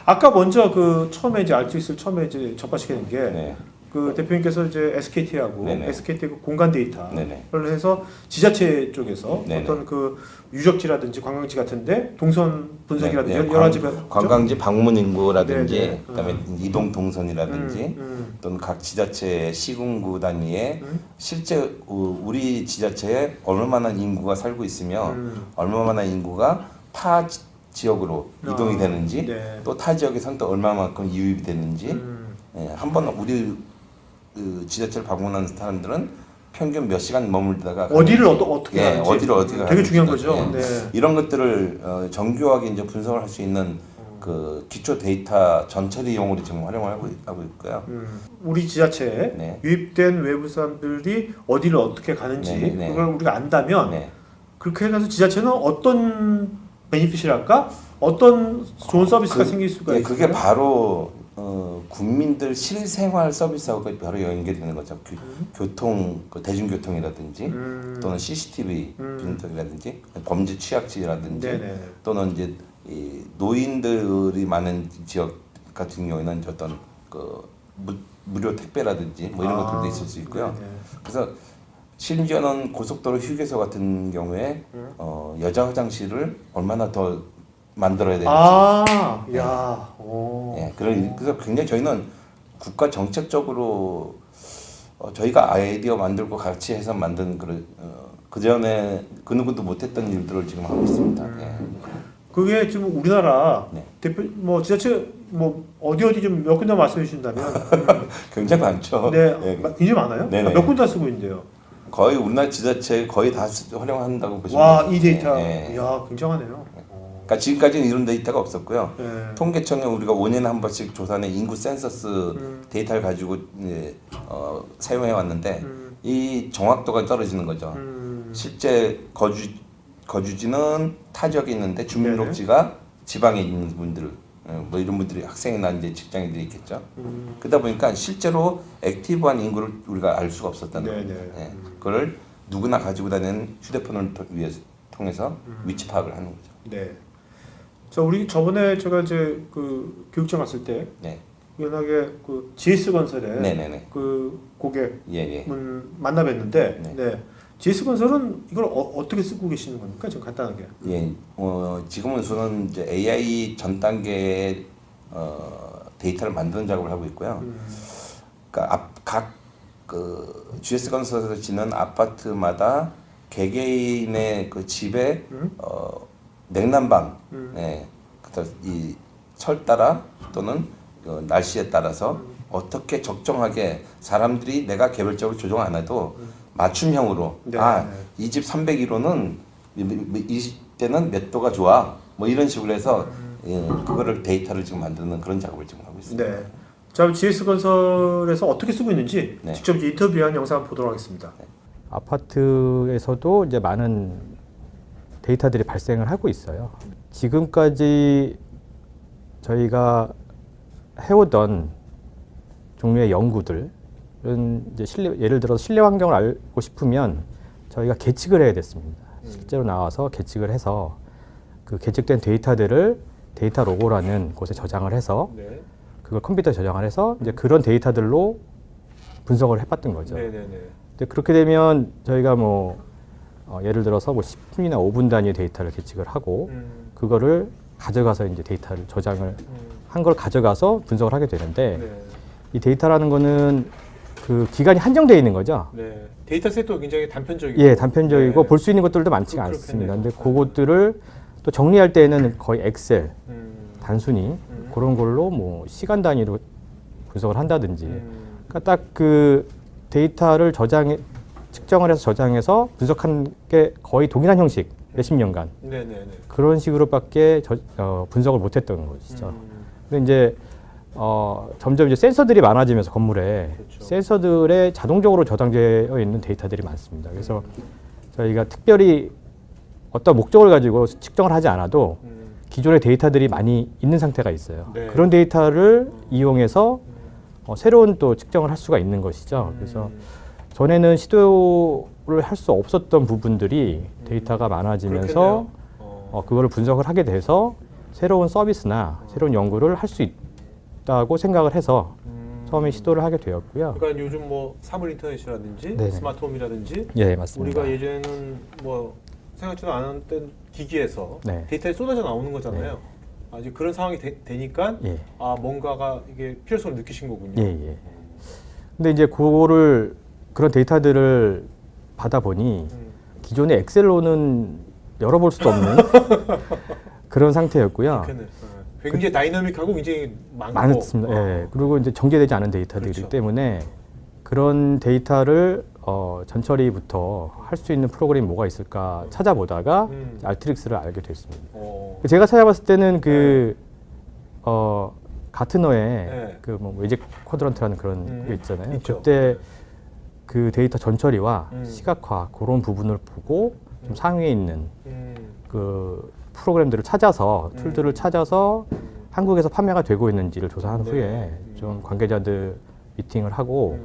아까 먼저 처음에 이제 알트릭스를 처음에 이제 접하시게 된 게 네. 그 대표님께서 이제 SKT하고 네네. SKT 공간 데이터를 네네. 해서 지자체 쪽에서 네네. 어떤 유적지라든지 관광지 같은데 동선 분석이라든지 네, 여러 가지 관광지 방문 인구라든지 네네. 그다음에 이동 동선이라든지 또는 각 지자체 시군구 단위에 실제 우리 지자체에 얼마나 인구가 살고 있으며 얼마나 인구가 타 지역으로 이동이 되는지 네. 또 타 지역에서는 또 얼마만큼 이입이 되는지 한번 우리 지자체를 방문하는 사람들은 평균 몇 시간 머물다가 어디를 어떻게 가는지 어디가 되게 중요한 가는지, 거죠. 네. 이런 것들을 정교하게 이제 분석을 할 수 있는 그 기초 데이터 전처리 용으로 지금 활용을 하고 있고요. 우리 지자체에 네. 유입된 외부 사람들이 어디를 어떻게 가는지 네. 그걸 우리가 안다면 네. 그렇게 해서 지자체는 어떤 베니핏이랄까? 어떤 좋은 서비스가 생길 수가 있어요. 그게 바로 국민들 실생활 서비스하고 바로 연계되는 거죠. 교통, 대중교통이라든지 또는 CCTV 분석이라든지 범죄 취약지라든지 네네. 또는 이제 이 노인들이 많은 지역 같은 경우에는 어떤 무료 택배라든지 뭐 이런 것들도 있을 수 있고요. 네네. 그래서 심지어는 고속도로 휴게소 같은 경우에 여자 화장실을 얼마나 더 만들어야 되는지. 야, 오. 예, 그래서 굉장히 저희는 국가 정책적으로 저희가 아이디어 만들고 같이 해서 만든 그 전에 그 누구도 못했던 일들을 지금 하고 있습니다. 예. 그게 지금 우리나라 네. 대표 지자체 어디 좀 몇 군데 말씀해 주신다면 굉장히 많죠. 네, 예. 굉장히 많아요. 네네. 몇 군데 쓰고 있는데요. 거의 우리나라 지자체 거의 다 활용한다고 보시면 와, 돼요. 이 데이터, 예. 이야, 굉장하네요. 그러니까 지금까지는 이런 데이터가 없었고요. 예. 통계청에 우리가 5년에 한 번씩 조사하는 인구 센서스 데이터를 가지고 사용해 왔는데 이 정확도가 떨어지는 거죠. 실제 거주지는 타 지역에 있는데 주민등록지가 지방에 있는 분들, 뭐 이런 분들이 학생이나 이제 직장인들이 있겠죠. 그러다 보니까 실제로 액티브한 인구를 우리가 알 수가 없었다는 네네. 거예요. 예. 그걸 누구나 가지고 다니는 휴대폰을 통해서 위치 파악을 하는 거죠. 네. 자, 우리 저번에 제가 이제 그 교육청 갔을 때 네. 우연하게 그 GS건설의 네네네. 그 고객 예. 만나 뵀는데, 네. 네. GS건설은 이걸 어떻게 쓰고 계시는 겁니까? 좀 간단하게. 예, 지금은 우선은 이제 AI 전 단계의 데이터를 만드는 작업을 하고 있고요. 그러니까 각 GS 건설에서 짓는 아파트마다 개개인의 그 집에 냉난방, 예, 이 철 따라 또는 날씨에 따라서 어떻게 적정하게 사람들이 내가 개별적으로 조정 안 해도 맞춤형으로 네. 이 집 301호는 이때는 몇 도가 좋아 뭐 이런 식으로 해서 그거를 데이터를 지금 만드는 그런 작업을 지금 하고 있습니다. 네. 자, GS건설에서 어떻게 쓰고 있는지 네. 직접 이제 인터뷰한 영상 한번 보도록 하겠습니다. 아파트에서도 이제 많은 데이터들이 발생을 하고 있어요. 지금까지 저희가 해오던 종류의 연구들은 이제 예를 들어서 실내 환경을 알고 싶으면 저희가 계측을 해야 됐습니다. 실제로 나와서 계측을 해서 그 계측된 데이터들을 데이터 로고라는 곳에 저장을 해서 네. 그걸 컴퓨터에 저장을 해서 이제 그런 데이터들로 분석을 해봤던 거죠. 네네네. 근데 그렇게 되면 저희가 예를 들어서 10분이나 5분 단위의 데이터를 계측을 하고 그거를 가져가서 이제 데이터를 저장을 한 걸 가져가서 분석을 하게 되는데 네. 이 데이터라는 거는 그 기간이 한정되어 있는 거죠. 네. 데이터 셋도 굉장히 단편적이고. 예, 단편적이고 네. 볼 수 있는 것들도 많지가 그렇겠네요. 않습니다. 근데 그것들을 또 정리할 때는 거의 엑셀 단순히 그런 걸로 뭐 시간 단위로 분석을 한다든지 그러니까 딱 그 데이터를 측정을 해서 저장해서 분석한 게 거의 동일한 형식 몇십 년간 네네네. 그런 식으로밖에 분석을 못했던 것이죠. 근데 이제 점점 이제 센서들이 많아지면서 건물에 그렇죠. 센서들에 자동적으로 저장되어 있는 데이터들이 많습니다. 그래서 저희가 특별히 어떤 목적을 가지고 측정을 하지 않아도 기존의 데이터들이 많이 있는 상태가 있어요. 네. 그런 데이터를 이용해서 새로운 또 측정을 할 수가 있는 것이죠. 그래서 전에는 시도를 할 수 없었던 부분들이 데이터가 많아지면서 그거를 분석을 하게 돼서 새로운 서비스나 새로운 연구를 할 수 있다고 생각을 해서 처음에 시도를 하게 되었고요. 그러니까 요즘 뭐 사물 인터넷이라든지 네네. 스마트홈이라든지 예, 맞습니다. 우리가 예전에는 뭐 생각지도 않았던 기기에서 네. 데이터에 쏟아져 나오는 거잖아요. 아직 그런 상황이 되니까 예. 뭔가가 이게 필요성을 느끼신 거군요. 예, 예. 근데 이제 그런 데이터들을 받아 보니 기존의 엑셀로는 열어볼 수도 없는 그런 상태였고요. 그렇겠네. 굉장히 다이나믹하고 굉장히 많고. 많습니다. 예. 그리고 이제 정제되지 않은 데이터들이기 그렇죠. 때문에 그런 데이터를 전처리부터 할 수 있는 프로그램이 뭐가 있을까 찾아보다가 알트릭스를 알게 됐습니다. 제가 찾아봤을 때는 가트너의 네. 그뭐 웨지 쿼드런트라는 그런 게 있잖아요. 있죠. 그때 그 데이터 전처리와 시각화 그런 부분을 보고 좀 상위에 있는 그 프로그램들을 찾아서 툴들을 찾아서 한국에서 판매가 되고 있는지를 조사한 후에 좀 관계자들 미팅을 하고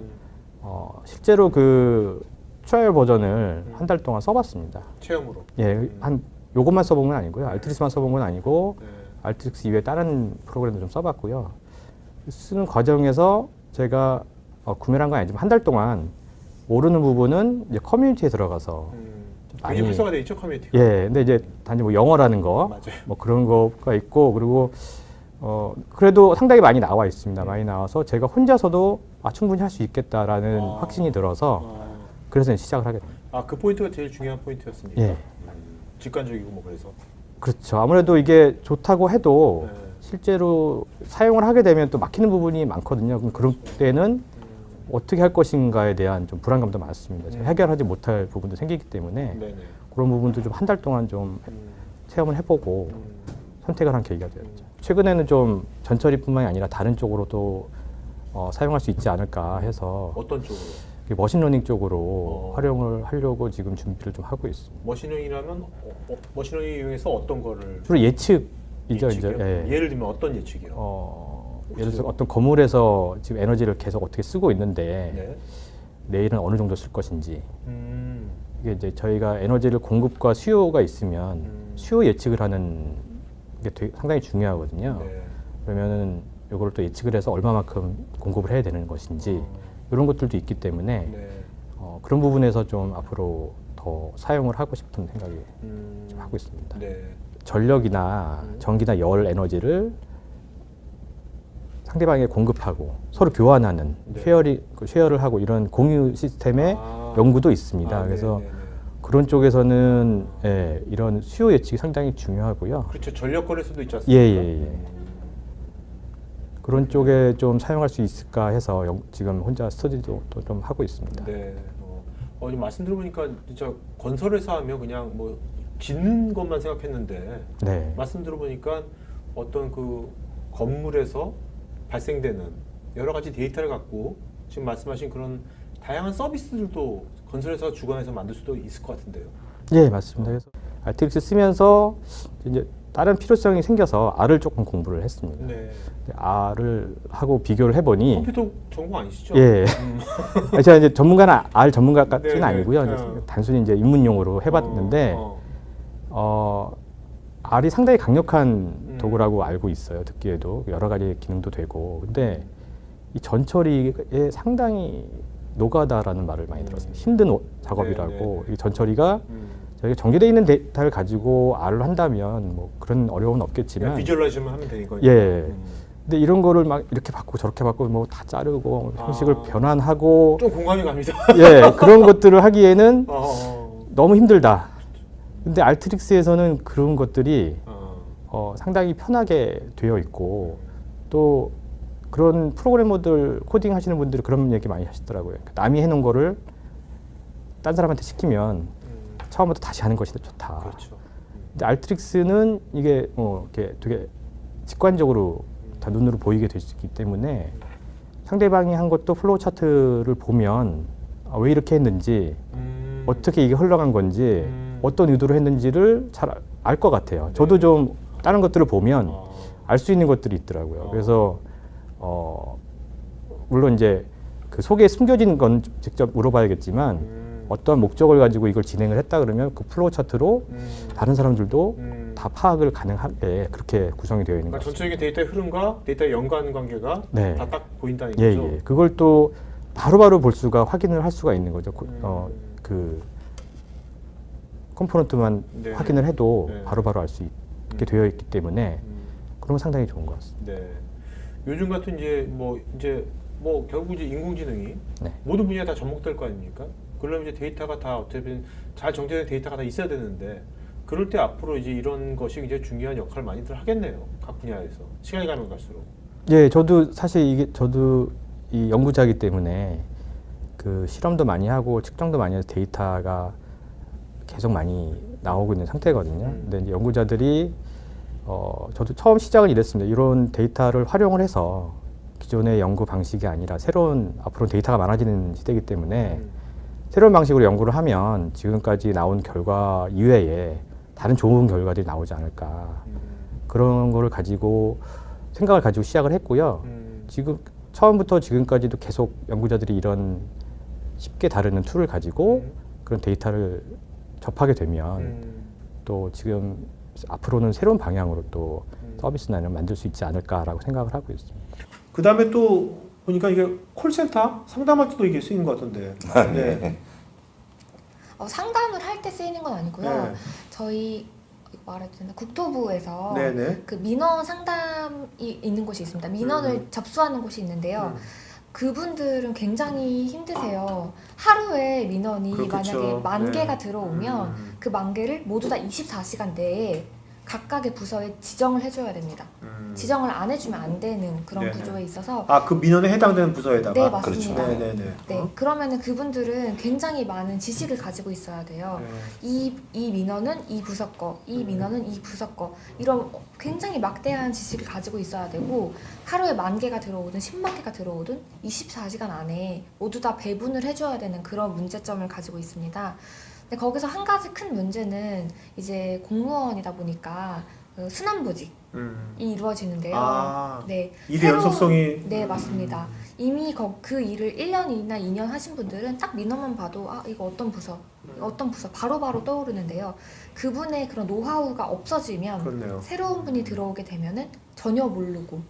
실제로 그 트라이얼 버전을 한 달 동안 써봤습니다. 체험으로. 예, 한 요것만 써본 건 아니고요. 알트릭스만 써본 건 아니고 네. 알트릭스 이외에 다른 프로그램도 좀 써봤고요. 쓰는 과정에서 제가 구매를 한 건 아니지만 한 달 동안 모르는 부분은 이제 커뮤니티에 들어가서 많이 활성화돼 있죠 커뮤니티가. 예, 근데 이제 단지 뭐 영어라는 거, 맞아요. 뭐 그런 거가 있고 그리고 그래도 상당히 많이 나와 있습니다. 많이 나와서 제가 혼자서도 충분히 할 수 있겠다라는 확신이 들어서 그래서 시작을 하게 됩니다. 그 포인트가 제일 중요한 포인트였습니까? 예. 직관적이고 뭐 그래서. 그렇죠. 아무래도 이게 좋다고 해도 네. 실제로 사용을 하게 되면 또 막히는 부분이 많거든요. 그럼 그럴 때는 어떻게 할 것인가에 대한 좀 불안감도 많습니다. 제가 해결하지 못할 부분도 생기기 때문에 네네. 그런 부분도 좀 한 달 동안 좀 체험을 해보고 선택을 한 계기가 되었죠. 최근에는 좀 전처리뿐만이 아니라 다른 쪽으로도 사용할 수 있지 않을까 해서 어떤 쪽으로? 머신러닝 쪽으로 활용을 하려고 지금 준비를 좀 하고 있습니다. 머신러닝이라면 머신러닝 이용해서 어떤 거를? 주로 예측이죠. 이제 예측이요? 예. 예를 들면 어떤 예측이요? 예를 들어서 어떤 건물에서 지금 에너지를 계속 어떻게 쓰고 있는데 네. 내일은 어느 정도 쓸 것인지 음. 이게 이제 저희가 에너지를 공급과 수요가 있으면 수요 예측을 하는 게 상당히 중요하거든요. 네. 그러면은 이걸 또 예측을 해서 얼마만큼 공급을 해야 되는 것인지 이런 것들도 있기 때문에 네. 그런 부분에서 좀 앞으로 더 사용을 하고 싶은 생각이 좀 하고 있습니다. 네. 전력이나 전기나 열 에너지를 상대방에게 공급하고 서로 교환하는 네. 쉐어를 하고 이런 공유 시스템의 연구도 있습니다. 그래서 네네네. 그런 쪽에서는 이런 수요 예측이 상당히 중요하고요. 그렇죠. 전력거래소도 있지 않습니까? 예. 그런 쪽에 좀 사용할 수 있을까 해서 지금 혼자 스터디도 또 좀 하고 있습니다. 네. 지금 말씀 들어보니까 진짜 건설회사 하면 그냥 뭐 짓는 것만 생각했는데 네. 말씀 들어보니까 어떤 그 건물에서 발생되는 여러 가지 데이터를 갖고 지금 말씀하신 그런 다양한 서비스들도 건설회사가 주관해서 만들 수도 있을 것 같은데요. 예, 맞습니다. 그래서 알트릭스 쓰면서 이제 다른 필요성이 생겨서 R을 조금 공부를 했습니다. 네. R을 하고 비교를 해보니 컴퓨터 전공 아니시죠? 예. 제가 이제 전문가는 R 전문가까지는 네, 네. 아니고요. 이제 단순히 이제 입문용으로 해봤는데 R이 상당히 강력한 도구라고 알고 있어요. 듣기에도 여러 가지 기능도 되고. 근데 이 전처리에 상당히 노가다라는 말을 많이 들었습니다. 힘든 작업이라고. 이 전처리가 저희가 정제되어 있는 데이터를 가지고 R을 한다면 뭐 그런 어려움은 없겠지만 비주얼라이즈만 하면 되니까. 예. 근데 이런 거를 막 이렇게 바꾸고 저렇게 바꾸고 뭐 다 자르고 형식을 변환하고 좀 공감이 갑니다. 예, 그런 것들을 하기에는 어. 너무 힘들다. 근데 알트릭스에서는 그런 것들이 어. 상당히 편하게 되어 있고 또 그런 프로그래머들 코딩 하시는 분들이 그런 얘기 많이 하시더라고요. 남이 해놓은 거를 딴 사람한테 시키면 처음부터 다시 하는 것이 더 좋다. 그렇죠. 근데 알트릭스는 이게 이렇게 되게 직관적으로 다 눈으로 보이게 될 수 있기 때문에 상대방이 한 것도 플로우 차트를 보면 왜 이렇게 했는지 어떻게 이게 흘러간 건지 어떤 의도로 했는지를 잘 알 것 같아요. 저도 좀 다른 것들을 보면 알 수 있는 것들이 있더라고요. 그래서 물론 이제 그 속에 숨겨진 건 직접 물어봐야겠지만 어떤 목적을 가지고 이걸 진행을 했다 그러면 그 플로우 차트로 다른 사람들도 다 파악을 가능하게 그렇게 구성이 되어 있는 그러니까 거죠. 전체적인 데이터의 흐름과 데이터의 연관 관계가 네. 다 딱 보인다는 예, 거죠. 예. 그걸 또 바로바로 볼 수가 확인을 할 수가 있는 거죠. 그 컴포넌트만 네. 확인을 해도 네. 바로바로 알 수 있게 되어 있기 때문에 그런 건 상당히 좋은 것 같습니다. 네. 요즘 같은 이제 결국 이제 인공지능이 네. 모든 분야에 다 접목될 거 아닙니까? 그러면 이제 데이터가 다 어차피 잘 정제된 데이터가 다 있어야 되는데 그럴 때 앞으로 이제 이런 것이 굉장히 중요한 역할을 많이들 하겠네요. 각 분야에서 시간이 가면 갈수록. 예, 저도 사실 저도 이 연구자이기 때문에 그 실험도 많이 하고 측정도 많이 해서 데이터가 계속 많이 나오고 있는 상태거든요. 근데 이제 연구자들이 저도 처음 시작은 이랬습니다. 이런 데이터를 활용을 해서 기존의 연구 방식이 아니라 새로운 앞으로 데이터가 많아지는 시대이기 때문에 새로운 방식으로 연구를 하면 지금까지 나온 결과 이외에 다른 좋은 결과들이 나오지 않을까 그런 거를 가지고 생각을 가지고 시작을 했고요. 지금 처음부터 지금까지도 계속 연구자들이 이런 쉽게 다루는 툴을 가지고 그런 데이터를 접하게 되면 또 지금 앞으로는 새로운 방향으로 또 서비스나 이런 만들 수 있지 않을까라고 생각을 하고 있습니다. 그 다음에 또 보니까 이게 콜센터 상담할 때도 이게 쓰인 것 같던데. 네. 상담을 할 때 쓰이는 건 아니고요. 네. 저희 말해도 되나 국토부에서 네네. 그 민원 상담이 있는 곳이 있습니다. 민원을 접수하는 곳이 있는데요. 그분들은 굉장히 힘드세요. 하루에 민원이 그렇겠죠. 만약에 만 네. 개가 들어오면 그 만 개를 모두 다 24시간 내에 각각의 부서에 지정을 해줘야 됩니다. 지정을 안 해주면 안 되는 그런 네네. 구조에 있어서 그 민원에 해당되는 부서에다가. 네, 맞습니다. 네네네. 네, 그러면은 그분들은 굉장히 많은 지식을 가지고 있어야 돼요. 이 민원은 이 부서 거, 이 민원은 이 부서 거, 이런 굉장히 막대한 지식을 가지고 있어야 되고 하루에 만 개가 들어오든 10만 개가 들어오든 24시간 안에 모두 다 배분을 해줘야 되는 그런 문제점을 가지고 있습니다. 근데 거기서 한 가지 큰 문제는 이제 공무원이다 보니까 순환보직이 이루어지는데요. 네, 일의 연속성이. 네, 맞습니다. 이미 그 일을 1년이나 2년 하신 분들은 딱 민원만 봐도 이거 어떤 부서, 어떤 부서 바로바로 떠오르는데요. 그분의 그런 노하우가 없어지면 그렇네요. 새로운 분이 들어오게 되면은 전혀 모르고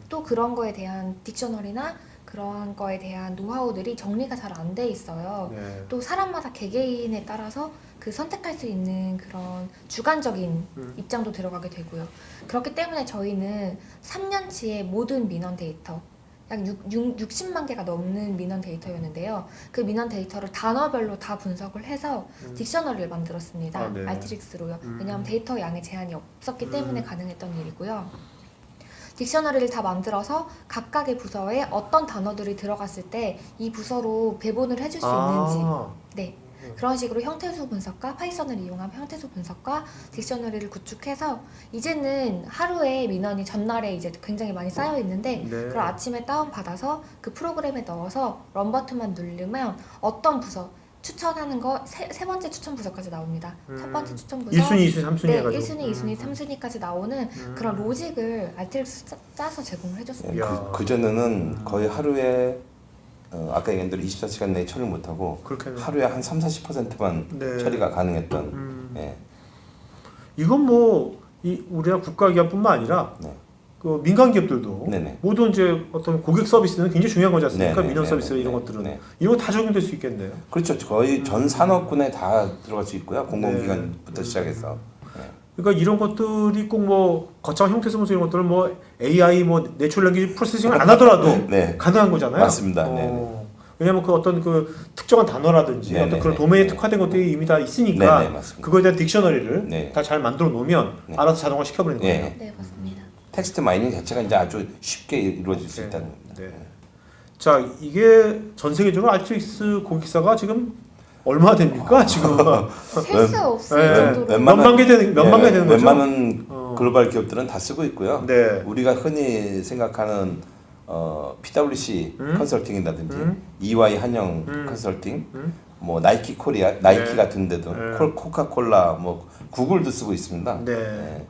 또 그런 거에 대한 딕셔너리나 그런 거에 대한 노하우들이 정리가 잘 안 돼 있어요. 네. 또 사람마다 개개인에 따라서 그 선택할 수 있는 그런 주관적인 입장도 들어가게 되고요. 그렇기 때문에 저희는 3년치의 모든 민원 데이터, 약 60만 개가 넘는 민원 데이터였는데요. 그 민원 데이터를 단어별로 다 분석을 해서 딕셔너리를 만들었습니다. 네. 알트릭스로요. 왜냐하면 데이터 양의 제한이 없었기 때문에 가능했던 일이고요. 딕셔너리를 다 만들어서 각각의 부서에 어떤 단어들이 들어갔을 때 이 부서로 배분을 해줄 수 있는지 네, 그런 식으로 형태수 분석과 파이썬을 이용한 형태수 분석과 딕셔너리를 구축해서 이제는 하루에 민원이 전날에 이제 굉장히 많이 쌓여 있는데 그걸 아침에 다운받아서 그 프로그램에 넣어서 런 버튼만 누르면 어떤 부서 추천하는 거 세 번째 추천 부서까지 나옵니다. 첫 번째 추천 부서 1순위, 2순위, 3순위 네, 해가지고. 1순위, 2순위, 3순위까지 나오는 그런 로직을 알트릭스 짜서 제공을 해줬습니다. 그전에는 거의 하루에 아까 얘기한 대로 24시간 내에 처리를 못하고 그렇겠네요. 하루에 한 30-40%만 네. 처리가 가능했던 예. 이건 우리나라 국가기관뿐만 아니라 네. 그 민간 기업들도 네네. 모두 이제 어떤 고객 서비스는 굉장히 중요한 거지 않습니까? 네네. 민원 서비스 네네. 이런 것들은 네. 이런 거 다 적용될 수 있겠네요. 그렇죠. 거의 전 산업군에 다 들어갈 수 있고요. 공공기관부터 시작해서. 그러니까 이런 것들이 꼭 뭐 거창한 형태 소문서 이런 것들은 뭐 AI 뭐 내추럴 랭귀지 프로세싱을 안 하더라도 네. 가능한 거잖아요. 맞습니다. 네네. 왜냐하면 그 어떤 그 특정한 단어라든지 네네네. 어떤 그런 도메인에 네. 특화된 것들이 이미 다 있으니까 네네, 맞습니다. 그거에 대한 딕셔너리를 네. 다 잘 만들어 놓으면 네. 알아서 자동화 시켜버리는 네. 거예요. 네, 맞습니다. 텍스트 마이닝 자체가 이제 아주 쉽게 이루어질 수 있다는 겁니다. 네. 자, 이게 전 세계적으로 RTX 고객사가 지금 얼마 됩니까? 지금 셀 수 없을 네. 정도로 몇만 개 되는 몇만 개 되는 거죠? 웬만한 글로벌 기업들은 다 쓰고 있고요. 네. 우리가 흔히 생각하는 PwC 컨설팅이라든지 EY 한영 컨설팅, 뭐 나이키 코리아, 나이키 네. 같은 데도 네. 코카콜라, 뭐 구글도 쓰고 있습니다. 네.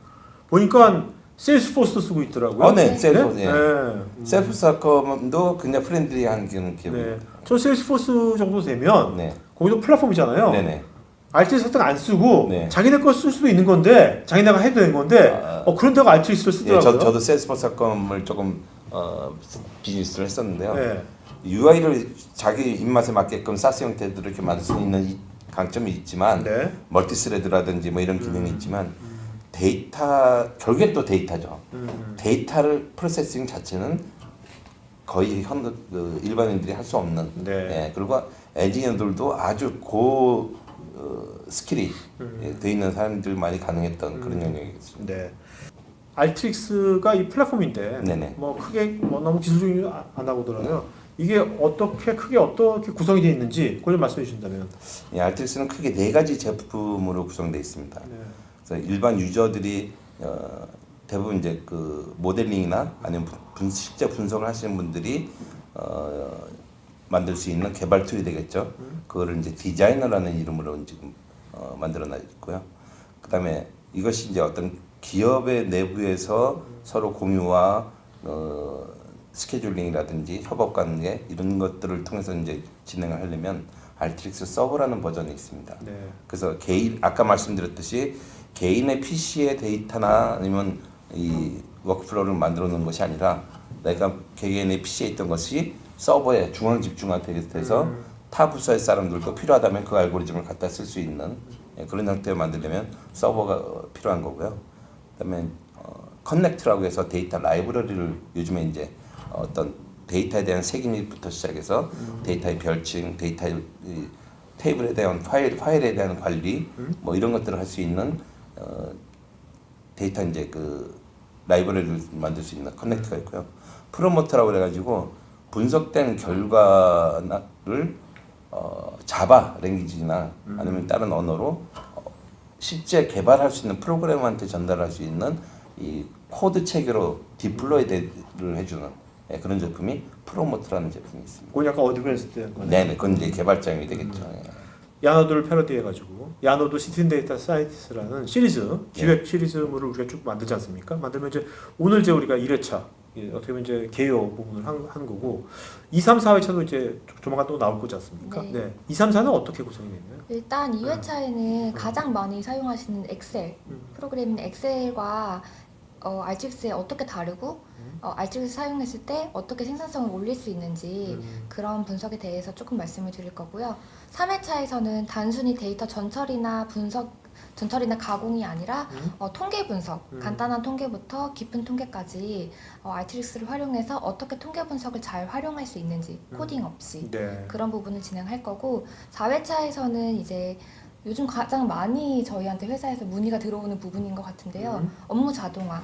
보니까 세일스포스도 쓰고 있더라고요. 네, 셀프, 네. 네. 셀프사컴도 굉장히 프렌들리한 기업입니다. 네. 저 세일스포스 정도 되면 네. 거기도 플랫폼이잖아요. 네네. RTX 같은 거 안 쓰고 네. 자기네 거 쓸 수도 있는 건데 자기네가 해도 되는 건데 그런 데가 RTX를 예, 쓰더라고요. 저도 셀프사컴을 조금 비즈니스를 했었는데요. 네. UI를 자기 입맛에 맞게끔 사스 형태대로 이렇게 만들 수 있는 이 강점이 있지만 네. 멀티스레드라든지 뭐 이런 기능이 있지만 데이터 결국엔 또 데이터죠. 데이터를 프로세싱 자체는 거의 일반인들이 할 수 없는. 네. 예, 그리고 엔지니어들도 아주 고 스킬이 돼 있는 사람들만이 가능했던 그런 영역이었습니다. 네. RTX가 이 플랫폼인데 네네. 뭐 크게 뭐 너무 기술적인 안 하고더라고요. 이게 크게 어떻게 구성이 되어 있는지 그걸 좀 말씀해 주신다면. 이 RTX는 크게 네 가지 제품으로 구성되어 있습니다. 네. 그래서 일반 유저들이 대부분 이제 그 모델링이나 아니면 실제 분석을 하시는 분들이 만들 수 있는 개발 툴이 되겠죠. 그거를 이제 디자이너라는 이름으로 지금 만들어놔 있고요. 그다음에 이것이 이제 어떤 기업의 내부에서 서로 공유와 스케줄링이라든지 협업 관계 이런 것들을 통해서 이제 진행을 하려면 RTX 서버라는 버전이 있습니다. 네. 그래서 아까 말씀드렸듯이 개인의 PC의 데이터나 아니면 이 워크플로우를 만들어 놓은 것이 아니라 내가 개인의 PC에 있던 것이 서버에 중앙 집중화돼서 타 부서의 사람들도 필요하다면 그 알고리즘을 갖다 쓸 수 있는 그런 형태를 만들려면 서버가 필요한 거고요. 그다음에 커넥트라고 해서 데이터 라이브러리를 요즘에 이제 어떤 데이터에 대한 색임부터 시작해서 데이터의 별칭, 데이터의 테이블에 대한 파일에 대한 관리 뭐 이런 것들을 할 수 있는 데이터 이제 그 라이브러리를 만들 수 있는 커넥트가 있고요. 프로모터라고 그래가지고 분석된 결과를 자바 랭귀지나 아니면 다른 언어로 실제 개발할 수 있는 프로그램한테 전달할 수 있는 이 코드 체계로 디플로이를 해주는 그런 제품이 프로모터라는 제품이 있습니다. 그건 약간 어드밴스드 거네. 네, 그건 이제 개발장이 되겠죠. 야노드를 패러디해가지고 야노드 시티즌 데이터 사이언티스트라는 시리즈 기획 시리즈물을 우리가 쭉 만들지 않습니까? 만들면 이제 오늘 이제 우리가 1회차 어떻게 보면 이제 개요 부분을 한 거고 2, 3, 4회차도 이제 조만간 또 나올 거지 않습니까? 네. 네. 2, 3, 4는 어떻게 구성이 되나요? 일단 2회차에는 가장 많이 사용하시는 엑셀 프로그램인 엑셀과 RTX에 어떻게 다르고 RTX 사용했을 때 어떻게 생산성을 올릴 수 있는지 그런 분석에 대해서 조금 말씀을 드릴 거고요. 3회차에서는 단순히 데이터 전처리나 가공이 아니라 통계 분석, 간단한 통계부터 깊은 통계까지 RTX를 활용해서 어떻게 통계 분석을 잘 활용할 수 있는지 코딩 없이 네. 그런 부분을 진행할 거고 4회차에서는 이제 요즘 가장 많이 저희한테 회사에서 문의가 들어오는 부분인 것 같은데요. 업무 자동화.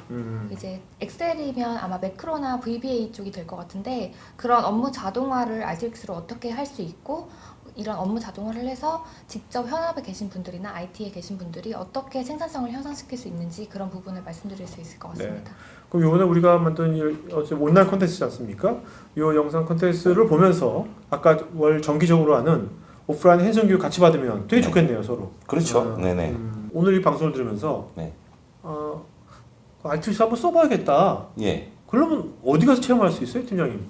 이제 엑셀이면 아마 매크로나 VBA 쪽이 될 것 같은데 그런 업무 자동화를 RTX로 어떻게 할 수 있고 이런 업무 자동화를 해서 직접 현업에 계신 분들이나 IT에 계신 분들이 어떻게 생산성을 향상시킬 수 있는지 그런 부분을 말씀드릴 수 있을 것 같습니다. 네. 그럼 이번에 우리가 만든 온라인 콘텐츠지 않습니까? 이 영상 콘텐츠를 보면서 아까 월 정기적으로 하는 오프라인 핸즈온 교육 같이 받으면 되게 좋겠네요, 서로. 그렇죠. 네네. 오늘 이 방송을 들으면서 네. RTX 한번 써봐야겠다. 예. 그러면 어디 가서 체험할 수 있어요, 팀장님?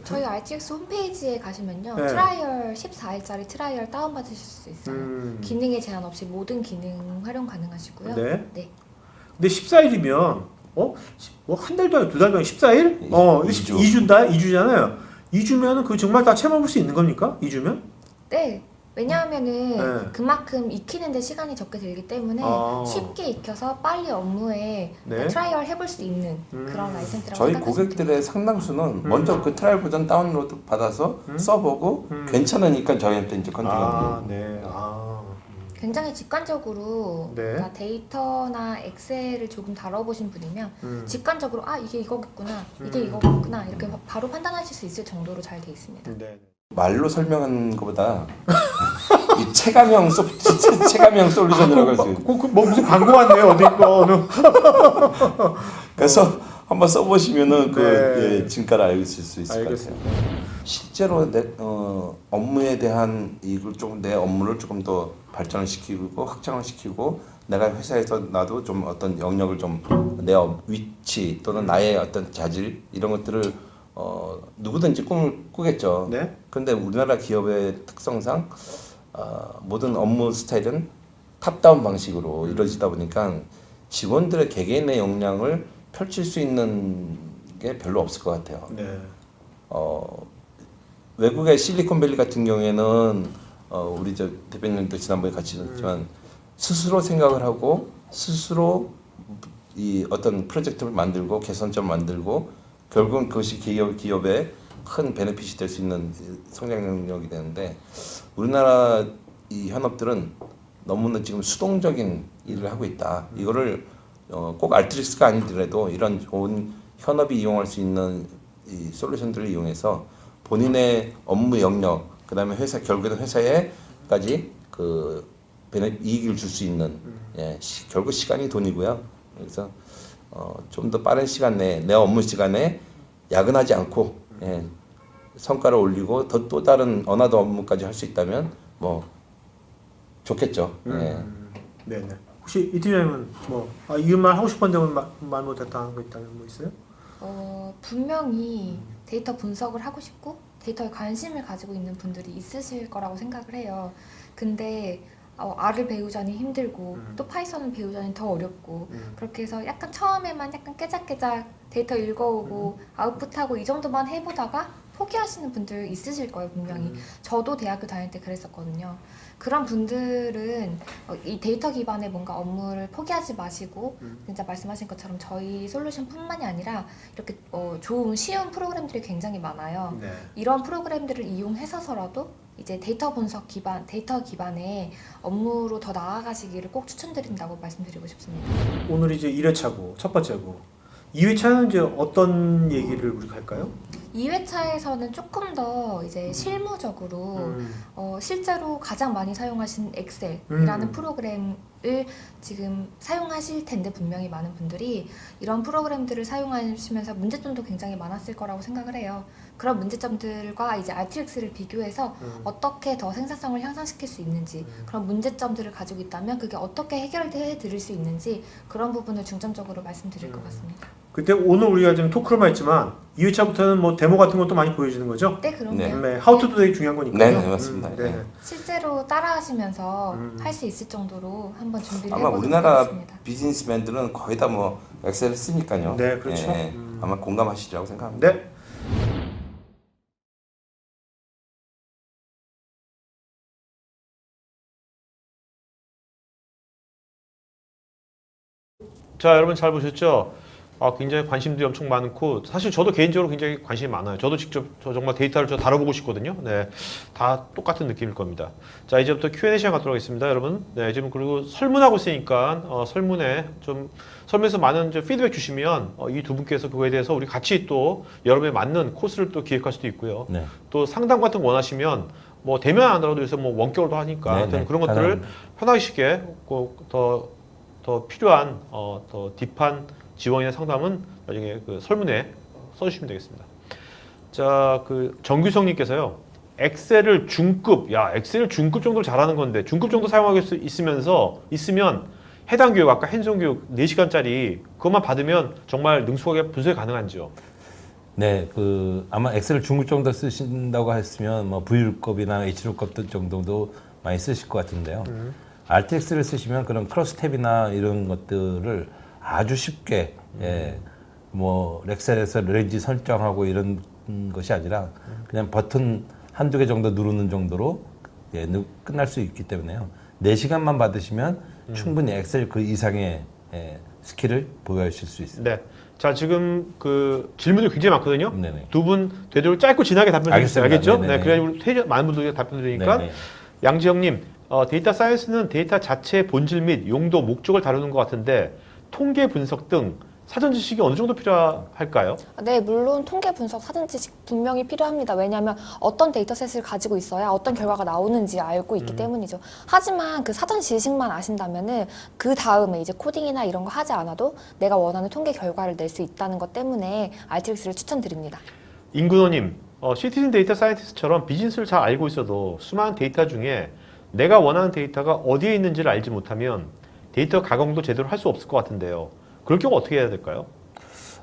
저희 RTX 홈페이지에 가시면요. 네. 트라이얼 14일짜리 트라이얼 다운받으실 수 있어요. 기능에 제한 없이 모든 기능 활용 가능하시고요. 네. 네. 근데 14일이면 뭐 한 달도 아니고 두 달도 아니고 14일? 2주. 2주잖아요. 2주면은 그 정말 다 체험해볼 수 있는 겁니까? 2주면? 네. 왜냐하면은 네. 그만큼 익히는데 시간이 적게 들기 때문에 쉽게 익혀서 빨리 업무에 네. 트라이얼 해볼 수 있는 그런 라이센스라고 저희 생각하시면 고객들의 상당수는 먼저 그 트라이얼 버전 다운로드 받아서 써보고 괜찮으니까 저희한테 이제 컨택합니다. 네. 굉장히 직관적으로 네. 그러니까 데이터나 엑셀을 조금 다뤄보신 분이면 직관적으로 이게 이거겠구나, 이게 이거겠구나 이렇게 바로 판단하실 수 있을 정도로 잘 돼 있습니다. 네. 말로 설명하는 것보다 이 체감형 솔루션이라고 할 수 있어요. 뭐 무슨 광고 같네요. 어디 거는. 그래서 한번 써보시면은 그 네. 예, 진가를 알실 수 있을 알겠습니다. 것 같아요. 실제로 업무에 대한 이걸 좀 내 업무를 조금 더 발전을 시키고 확장을 시키고 내가 회사에서 나도 좀 어떤 영역을 좀 내 위치 또는 나의 어떤 자질 이런 것들을 누구든지 꿈을 꾸겠죠. 네. 그런데 우리나라 기업의 특성상 모든 업무 스타일은 탑다운 방식으로 이루어지다 보니까 직원들의 개개인의 역량을 펼칠 수 있는 게 별로 없을 것 같아요. 네. 외국의 실리콘밸리 같은 경우에는 우리 저 대표님도 지난번에 같이 했지만 스스로 생각을 하고 스스로 이 어떤 프로젝트를 만들고 개선점을 만들고 결국은 그것이 기업의 큰 베네핏이 될 수 있는 성장 능력이 되는데 우리나라 이 현업들은 너무나 지금 수동적인 일을 하고 있다. 이거를 꼭 알트릭스가 아니더라도 이런 좋은 현업이 이용할 수 있는 이 솔루션들을 이용해서 본인의 업무 영역, 그다음에 결국에는 회사에까지 그 이익을 줄 수 있는 결국 시간이 돈이고요. 그래서 좀 더 빠른 시간 내에 내 업무 시간에 야근하지 않고 성과를 올리고 또 다른 어나더 업무까지 할 수 있다면 뭐 좋겠죠. 네네. 혹시 이 팀장님은 이 말 하고 싶었는데 말 못했다 하는 거 있다면 뭐 있어요? 분명히 데이터 분석을 하고 싶고 데이터에 관심을 가지고 있는 분들이 있으실 거라고 생각을 해요. 근데 R을 배우자니 힘들고 또 파이썬을 배우자니 더 어렵고 그렇게 해서 약간 처음에만 약간 깨작깨작 데이터 읽어오고 아웃풋하고 이 정도만 해보다가 포기하시는 분들 있으실 거예요, 분명히. 저도 대학교 다닐 때 그랬었거든요. 그런 분들은 이 데이터 기반의 뭔가 업무를 포기하지 마시고 진짜 말씀하신 것처럼 저희 솔루션뿐만이 아니라 이렇게 좋은 쉬운 프로그램들이 굉장히 많아요. 네. 이런 프로그램들을 이용해서서라도 이제 데이터 기반의 업무로 더 나아가시기를 꼭 추천드린다고 말씀드리고 싶습니다. 오늘 이제 1회차고 첫 번째고 2회차는 이제 어떤 얘기를 우리가 할까요? 2회차에서는 조금 더 이제 실무적으로 실제로 가장 많이 사용하신 엑셀이라는 프로그램을 지금 사용하실 텐데 분명히 많은 분들이 이런 프로그램들을 사용하시면서 문제점도 굉장히 많았을 거라고 생각을 해요. 그런 문제점들과 이제 RTX를 비교해서 어떻게 더 생산성을 향상시킬 수 있는지 그런 문제점들을 가지고 있다면 그게 어떻게 해결해 드릴 수 있는지 그런 부분을 중점적으로 말씀드릴 것 같습니다. 그때 오늘 우리가 지금 토크로만 했지만 2회차부터는 뭐 데모 같은 것도 많이 보여주는 거죠? 네, 그럼요. 네. 네, 하우투도 되게 중요한 거니까요. 네, 맞습니다. 네. 실제로 따라하시면서 할 수 있을 정도로 한번 준비를 아마 해보도록 우리나라 하겠습니다. 비즈니스맨들은 거의 다 뭐 엑셀을 쓰니까요. 네, 그렇죠. 아마 공감하시리라고 생각합니다. 네. 자, 여러분 잘 보셨죠? 굉장히 관심들이 엄청 많고 사실 저도 개인적으로 굉장히 관심이 많아요. 저도 직접 정말 데이터를 다뤄보고 싶거든요. 네, 다 똑같은 느낌일 겁니다. 자, 이제부터 Q&A 시간 갖도록 하겠습니다, 여러분. 네, 지금 그리고 설문하고 있으니까 설문에서 많은 피드백 주시면 이 두 분께서 그거에 대해서 우리 같이 또 여러분에 맞는 코스를 또 기획할 수도 있고요. 네. 또 상담 같은 거 원하시면 뭐 대면 안 하더라도 요새 뭐 원격으로도 하니까 네, 그런 것들을 편하게 꼭 더 필요한 더 딥한 지원이나 상담은 나중에 그 설문에 써주시면 되겠습니다. 자, 그 정규성님께서요. 엑셀을 중급 정도로 잘하는 건데 중급 정도 사용하고 있으면 해당 교육 아까 핸즈온 교육 4시간짜리 그것만 받으면 정말 능숙하게 분석이 가능한지요? 네, 아마 엑셀을 중급 정도 쓰신다고 했으면 뭐 Vlookup이나 Hlookup 정도도 많이 쓰실 것 같은데요. RTX를 쓰시면 그런 크로스 탭이나 이런 것들을 아주 쉽게 뭐 엑셀에서 레인지 설정하고 이런 것이 아니라 그냥 버튼 한두 개 정도 누르는 정도로 끝날 수 있기 때문에요. 4시간만 받으시면 충분히 엑셀 그 이상의 스킬을 보여주실 수 있습니다. 네. 자, 지금 그 질문이 굉장히 많거든요. 네네. 두 분 되도록 짧고 진하게 답변해 주세요. 알겠습니다. 알겠죠? 네네. 네. 그래야 우리 많은 분들이 답변 드리니까. 네네. 양지영님, 데이터 사이언스는 데이터 자체의 본질 및 용도, 목적을 다루는 것 같은데 통계 분석 등 사전 지식이 어느 정도 필요할까요? 네, 물론 통계 분석, 사전 지식 분명히 필요합니다. 왜냐하면 어떤 데이터셋을 가지고 있어야 어떤 결과가 나오는지 알고 있기 때문이죠. 하지만 그 사전 지식만 아신다면은 그 다음에 이제 코딩이나 이런 거 하지 않아도 내가 원하는 통계 결과를 낼 수 있다는 것 때문에 RTX를 추천드립니다. 임근호님, 시티즌 데이터 사이언티스트처럼 비즈니스를 잘 알고 있어도 수많은 데이터 중에 내가 원하는 데이터가 어디에 있는지를 알지 못하면 데이터 가공도 제대로 할 수 없을 것 같은데요. 그럴 경우 어떻게 해야 될까요?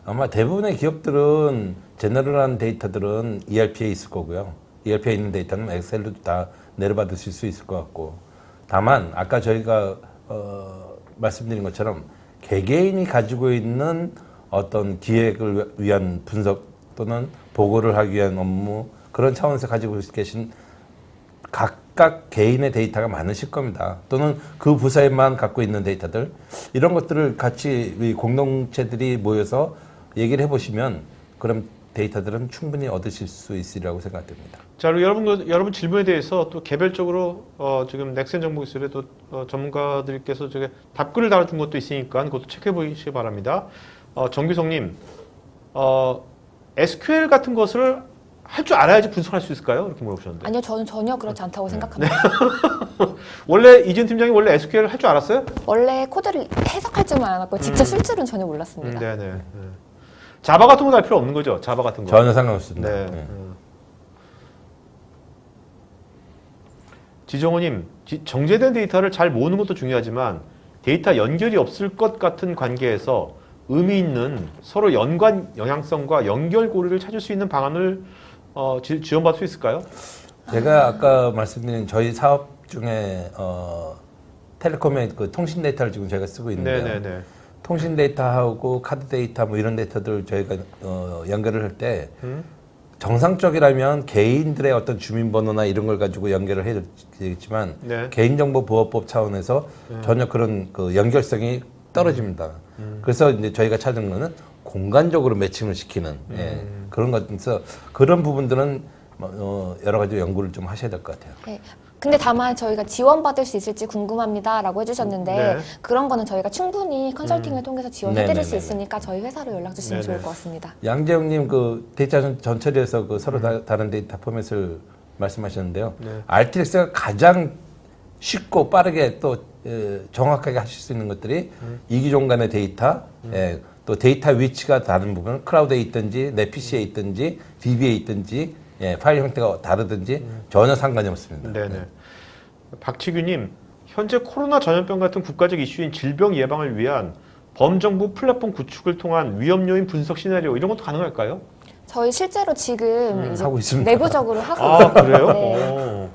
아마 대부분의 기업들은 제너럴한 데이터들은 ERP에 있을 거고요. ERP에 있는 데이터는 엑셀로 다 내려받으실 수 있을 것 같고, 다만 아까 저희가 말씀드린 것처럼 개개인이 가지고 있는 어떤 기획을 위한 분석 또는 보고를 하기 위한 업무, 그런 차원에서 가지고 계신 각각 개인의 데이터가 많으실 겁니다. 또는 그 부서에만 갖고 있는 데이터들, 이런 것들을 같이 우리 공동체들이 모여서 얘기를 해보시면 그럼 데이터들은 충분히 얻으실 수 있으리라고 생각됩니다. 자, 그리고 여러분 질문에 대해서 또 개별적으로 지금 넥센 정보기술의 또 전문가들께서 저게 답글을 달아준 것도 있으니까 그것도 체크해 보시기 바랍니다. 정규성님, SQL 같은 것을 할 줄 알아야지 분석할 수 있을까요? 이렇게 물어보셨는데. 아니요, 저는 전혀 그렇지 않다고 생각합니다. 원래 이진 팀장이 원래 SQL 할 줄 알았어요? 원래 코드를 해석할 줄만 알았고 직접 쓸 줄은 전혀 몰랐습니다. 네네. 자바 같은 건 할 필요 없는 거죠? 자바 같은 거. 전혀 상관없습니다. 네. 네. 지정호님, 정제된 데이터를 잘 모으는 것도 중요하지만 데이터 연결이 없을 것 같은 관계에서 의미 있는 서로 연관 영향성과 연결고리를 찾을 수 있는 방안을 지원받을 수 있을까요? 제가 아까 말씀드린 저희 사업 중에 텔레콤의 그 통신 데이터를 지금 저희가 쓰고 있는데요. 네네네. 통신 데이터하고 카드 데이터 뭐 이런 데이터들 저희가 연결을 할 때 정상적이라면 개인들의 어떤 주민번호나 이런 걸 가지고 연결을 해야 되겠지만 네. 개인정보보호법 차원에서 전혀 그런 그 연결성이 떨어집니다. 그래서 이제 저희가 찾은 거는 공간적으로 매칭을 시키는 그런 것에서 그런 부분들은 여러 가지 연구를 좀 하셔야 될 것 같아요. 네. 근데 다만 저희가 지원받을 수 있을지 궁금합니다라고 해주셨는데 네. 그런 거는 저희가 충분히 컨설팅을 통해서 지원해드릴 수 네네네네. 있으니까 저희 회사로 연락 주시면 네네. 좋을 것 같습니다. 양재영님 그 데이터 전처리에서 그 서로 다른 데이터 포맷을 말씀하셨는데요. 네. RTX가 가장 쉽고 빠르게 또 정확하게 하실 수 있는 것들이 이기종 간의 데이터, 또 데이터 위치가 다른 부분, 클라우드에 있든지 내 PC에 있든지 DB에 있든지 파일 형태가 다르든지 전혀 상관이 없습니다. 네네. 박치규님, 현재 코로나 전염병 같은 국가적 이슈인 질병 예방을 위한 범정부 플랫폼 구축을 통한 위험 요인 분석 시나리오 이런 것도 가능할까요? 저희 실제로 지금 이제 하고 있습니다. 내부적으로 하고 아, 있어요. 그래요? 네.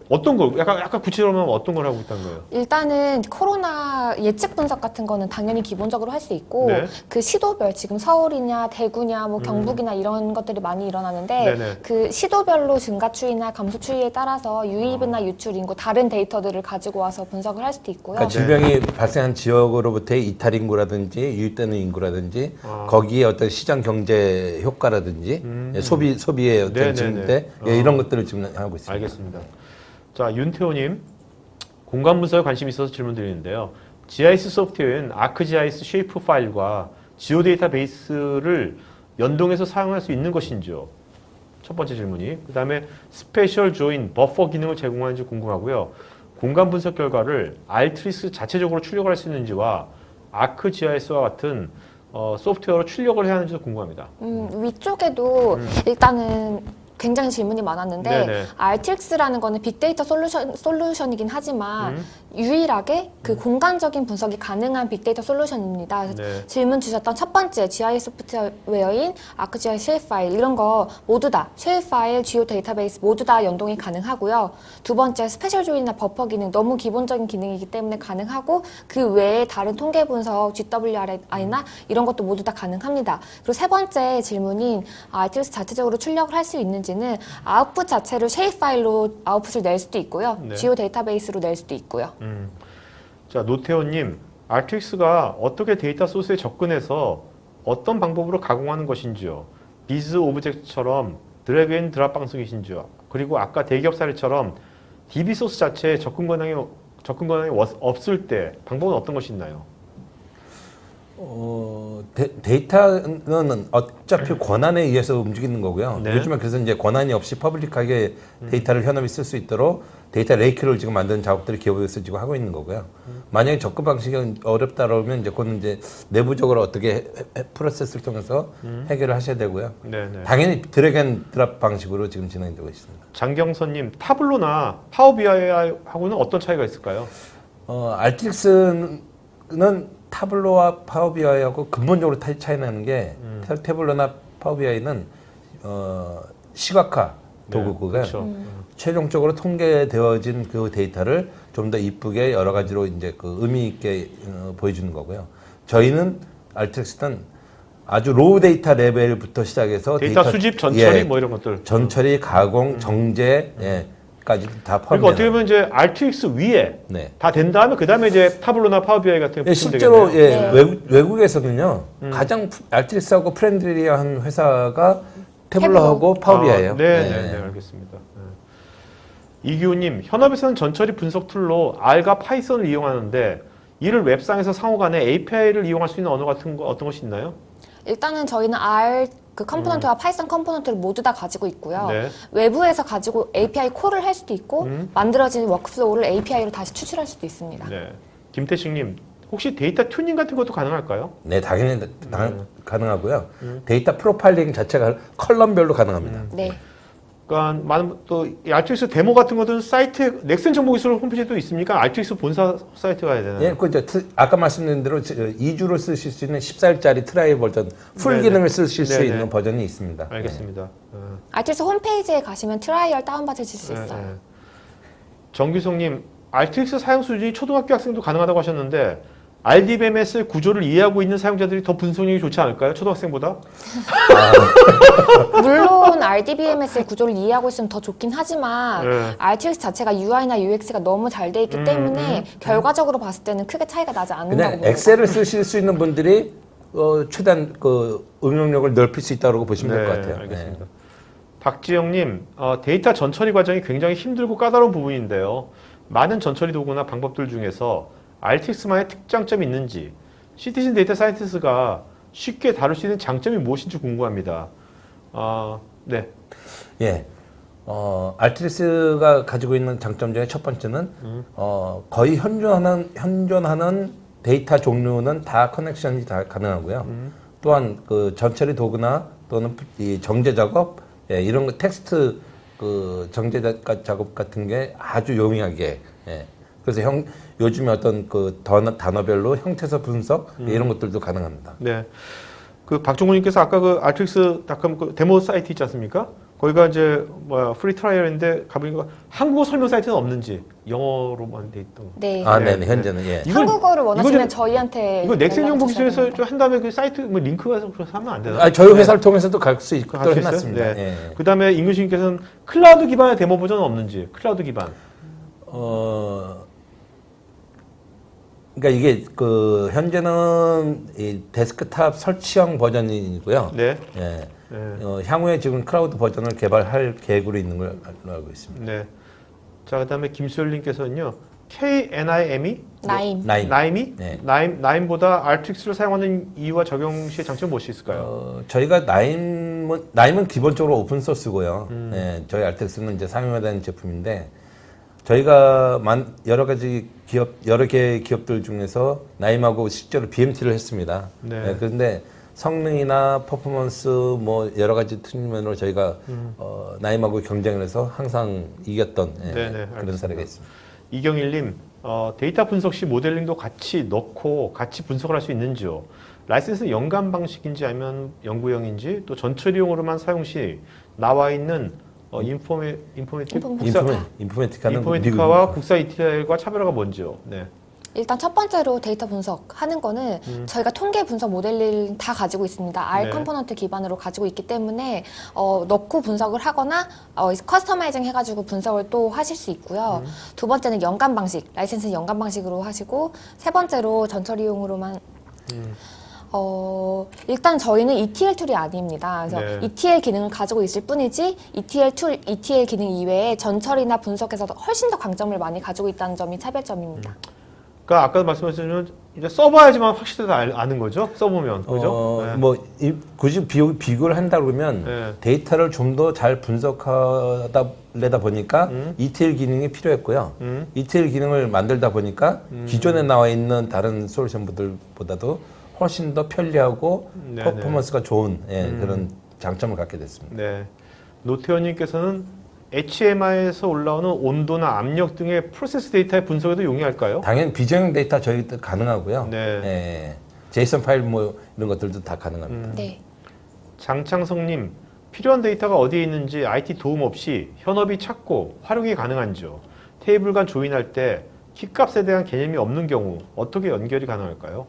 어떤 걸, 약간 구체적으로 하면 어떤 걸 하고 있다는 거예요? 일단은 코로나 예측 분석 같은 거는 당연히 기본적으로 할 수 있고 네. 그 시도별 지금 서울이냐 대구냐 뭐 경북이나 이런 것들이 많이 일어나는데 네네. 그 시도별로 증가 추이나 감소 추이에 따라서 유입이나 유출 인구 다른 데이터들을 가지고 와서 분석을 할 수도 있고요. 그러니까 질병이 발생한 지역으로부터의 이탈 인구라든지 유입되는 인구라든지 거기에 어떤 시장 경제 효과라든지 소비의 어떤 네네네. 증대 이런 것들을 지금 하고 있습니다. 알겠습니다. 자, 윤태호님, 공간 분석에 관심이 있어서 질문 드리는데요. GIS 소프트웨어인 ArcGIS 쉐이프 파일과 지오 데이터베이스를 연동해서 사용할 수 있는 것인지요? 첫 번째 질문이. 그 다음에 스페셜 조인 버퍼 기능을 제공하는지 궁금하고요. 공간 분석 결과를 알트리스 자체적으로 출력을 할 수 있는지와 ArcGIS와 같은 소프트웨어로 출력을 해야 하는지도 궁금합니다. 위쪽에도 일단은 굉장히 질문이 많았는데 네네. RTX라는 거는 빅데이터 솔루션이긴 하지만 유일하게 그 공간적인 분석이 가능한 빅데이터 솔루션입니다. 그래서 네. 질문 주셨던 첫 번째 GIS 소프트웨어인 ArcGIS 쉐일 파일 이런 거 모두 다 쉐일 파일, 지오 데이터베이스 모두 다 연동이 가능하고요. 두 번째 스페셜 조인이나 버퍼 기능 너무 기본적인 기능이기 때문에 가능하고 그 외에 다른 통계 분석, GWR이나 이런 것도 모두 다 가능합니다. 그리고 세 번째 질문인 RTX 자체적으로 출력을 할 수 있는지 있는지는 아웃풋 자체를 쉐입 파일로 아웃풋을 낼 수도 있고요. 네. 지오 데이터베이스로 낼 수도 있고요. 자, 노태호님, RTX가 어떻게 데이터 소스에 접근해서 어떤 방법으로 가공하는 것인지요? 비즈 오브젝트처럼 드래그 앤 드랍 방식이신지요? 그리고 아까 대기업 사례처럼 DB 소스 자체에 접근 권한이 없을 때 방법은 어떤 것이 있나요? 데이터는 어차피 권한에 의해서 움직이는 거고요. 네. 요즘에 그래서 이제 권한이 없이 퍼블릭하게 데이터를 현업이 쓸 수 있도록 데이터 레이크를 지금 만드는 작업들을 기업에서 지금 하고 있는 거고요. 만약에 접근 방식이 어렵다 그러면 이제 그건 이제 내부적으로 어떻게 프로세스를 통해서 해결을 하셔야 되고요. 네네. 당연히 드래그 앤 드랍 방식으로 지금 진행되고 있습니다. 장경선님, 타블로나 파워 BI하고는 어떤 차이가 있을까요? RTX는 타블로와 파워 BI하고 근본적으로 차이 나는 게 타블로나 파워 BI는 시각화 도구고요. 그렇죠. 최종적으로 통계되어진 그 데이터를 좀 더 이쁘게 여러 가지로 이제 그 의미 있게 보여주는 거고요. 저희는 RTX는 아주 로우 데이터 레벨부터 시작해서 데이터 수집, 전처리 뭐 이런 것들. 전처리, 가공, 정제, 까지 다 포함되는. 그러니까 어떻게 보면 이제 RTX 위에 네. 다 된 다음에 그 다음에 이제 타블로나 파워 BI 같은 게 예, 실제로 되겠네요. 외국에서는요 가장 RTX하고 프렌들리한 회사가 태블러하고 파워 BI예요. 네, 알겠습니다. 네. 이규호님, 현업에서는 전처리 분석 툴로 R과 파이썬을 이용하는데 이를 웹상에서 상호간에 API를 이용할 수 있는 언어 같은 거 어떤 것이 있나요? 일단은 저희는 R 그 컴포넌트와 파이썬 컴포넌트를 모두 다 가지고 있고요. 네. 외부에서 가지고 API 콜을 할 수도 있고 만들어진 워크플로우를 API로 다시 추출할 수도 있습니다. 네. 김태식님, 혹시 데이터 튜닝 같은 것도 가능할까요? 네, 당연히 가능하고요. 데이터 프로파일링 자체가 컬럼별로 가능합니다. 네. 그러니까 많은 또 RTX 데모 같은 것들은 사이트 넥슨 정보기술 홈페이지에도 있습니까? RTX 본사 사이트 가야 되나요? 예, 그 이제 아까 말씀드린 대로 2주로 쓰실 수 있는 14일짜리 트라이 버전, 풀 네네. 기능을 쓰실 수 네네. 있는 버전이 있습니다. 알겠습니다. RTX 홈페이지에 가시면 트라이얼 다운받으실 수 있어요. 네. 정규성님, RTX 사용 수준이 초등학교 학생도 가능하다고 하셨는데 RDBMS 구조를 이해하고 있는 사용자들이 더 분석력이 좋지 않을까요? 초등학생보다? 물론 RDBMS의 구조를 이해하고 있으면 더 좋긴 하지만 네. RTX 자체가 UI나 UX가 너무 잘 돼 있기 때문에 결과적으로 봤을 때는 크게 차이가 나지 않는다고 그냥 봅니다. 엑셀을 쓰실 수 있는 분들이 최대한 그 응용력을 넓힐 수 있다고 보시면 될 것 같아요. 알겠습니다. 박지영님, 데이터 전처리 과정이 굉장히 힘들고 까다로운 부분인데요. 많은 전처리 도구나 방법들 중에서 RTX만의 특장점이 있는지, 시티즌 데이터 사이언티스트가 쉽게 다룰 수 있는 장점이 무엇인지 궁금합니다. 네. 예. RTX가 가지고 있는 장점 중에 첫 번째는 거의 현존하는 데이터 종류는 다 커넥션이 다 가능하고요. 또한 그 전처리 도구나 또는 이 정제 작업, 이런 거 텍스트 그 정제 작업 같은 게 아주 용이하게. 그래서 요즘에 어떤 그 단어별로 형태서 분석 이런 것들도 가능합니다. 네. 그 박종훈님께서 아까 그 RTX.com 그 데모 사이트 있지 않습니까? 거기가 이제 프리 트라이얼인데 가보니까 한국어 설명 사이트는 없는지 영어로만 돼 있던 거. 네. 네네, 현재는 예. 한국어를 원하시면 이거 저희한테 이거 넥센 연락을 주셔야 정보기술에서 됩니다. 좀 한 다음에 그 사이트 뭐 링크가 하면 안 되나? 저희 회사를 통해서도 갈 수 있도록 할수 있어요? 해놨습니다. 네. 예. 그다음에 임근식님께서는 클라우드 기반의 데모 버전은 없는지. 클라우드 기반. 그러니까 이게 그 현재는 이 데스크탑 설치형 버전이고요. 네. 예. 네. 향후에 지금 클라우드 버전을 개발할 계획으로 있는 걸 알고 있습니다. 네. 자, 그다음에 김수열님께서는요. KNIME? 나임. 나임이? 네. 나임보다 RTX를 사용하는 이유와 적용 시의 장점은 무엇이 있을까요? 저희가 나임은 기본적으로 오픈 소스고요. 예, 저희 RTX는 이제 상용화되는 제품인데 저희가 여러 개의 기업들 중에서 나임하고 실제로 BMT를 했습니다. 네. 예, 그런데 성능이나 퍼포먼스 뭐 여러 가지 측면으로 저희가 나임하고 경쟁을 해서 항상 이겼던 네네, 그런 알겠습니다. 사례가 있습니다. 이경일님, 데이터 분석 시 모델링도 같이 넣고 같이 분석을 할 수 있는지요? 라이센스는 연간 방식인지 아니면 연구형인지 또 전처리용으로만 사용 시 나와 있는 인포메티카는 인포메티카는 인포메티카와 국사 ETL과 차별화가 뭔지요? 네. 일단 첫 번째로 데이터 분석하는 거는 저희가 통계 분석 모델을 다 가지고 있습니다. R 네. 컴포넌트 기반으로 가지고 있기 때문에 넣고 분석을 하거나 커스터마이징 해가지고 분석을 또 하실 수 있고요. 두 번째는 연간 방식, 라이센스 연간 방식으로 하시고 세 번째로 전처리용으로만 일단 저희는 ETL 툴이 아닙니다. 그래서 네. ETL 기능을 가지고 있을 뿐이지 ETL 기능 이외에 전처리나 분석에서 훨씬 더 강점을 많이 가지고 있다는 점이 차별점입니다. 그러니까 아까 말씀하신 이제 써봐야지만 확실히 다 아는 거죠. 써보면 그죠? 네. 뭐 굳이 비교를 한다 그러면 네. 데이터를 좀 더 잘 분석하다 보니까 ETL 기능이 필요했고요. ETL 기능을 만들다 보니까 기존에 나와 있는 다른 솔루션들보다도 훨씬 더 편리하고 네네. 퍼포먼스가 좋은 그런 장점을 갖게 됐습니다. 네. 노태현님께서는 HMI에서 올라오는 온도나 압력 등의 프로세스 데이터의 분석에도 용이할까요? 당연히 비정형 데이터 저희도 가능하고요. 네. 예. 제이슨 파일 뭐 이런 것들도 다 가능합니다. 네. 장창성님, 필요한 데이터가 어디에 있는지 IT 도움 없이 현업이 찾고 활용이 가능한지요. 테이블 간 조인할 때 키값에 대한 개념이 없는 경우 어떻게 연결이 가능할까요?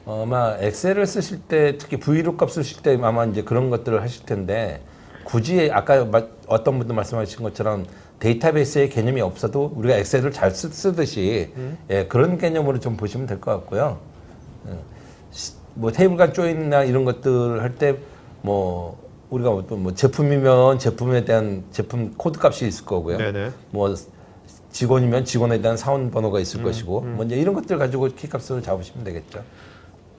아마 엑셀을 쓰실 때 특히 VLOOKUP 쓰실 때 아마 이제 그런 것들을 하실 텐데 굳이 아까 어떤 분도 말씀하신 것처럼 데이터베이스의 개념이 없어도 우리가 엑셀을 잘 쓰듯이 예, 그런 개념으로 좀 보시면 될 것 같고요. 뭐 테이블 간 조인이나 이런 것들 할 때 뭐 우리가 뭐 제품이면 제품에 대한 제품 코드 값이 있을 거고요. 네네. 뭐 직원이면 직원에 대한 사원 번호가 있을 것이고 뭐 이제 이런 것들 가지고 키값을 잡으시면 되겠죠.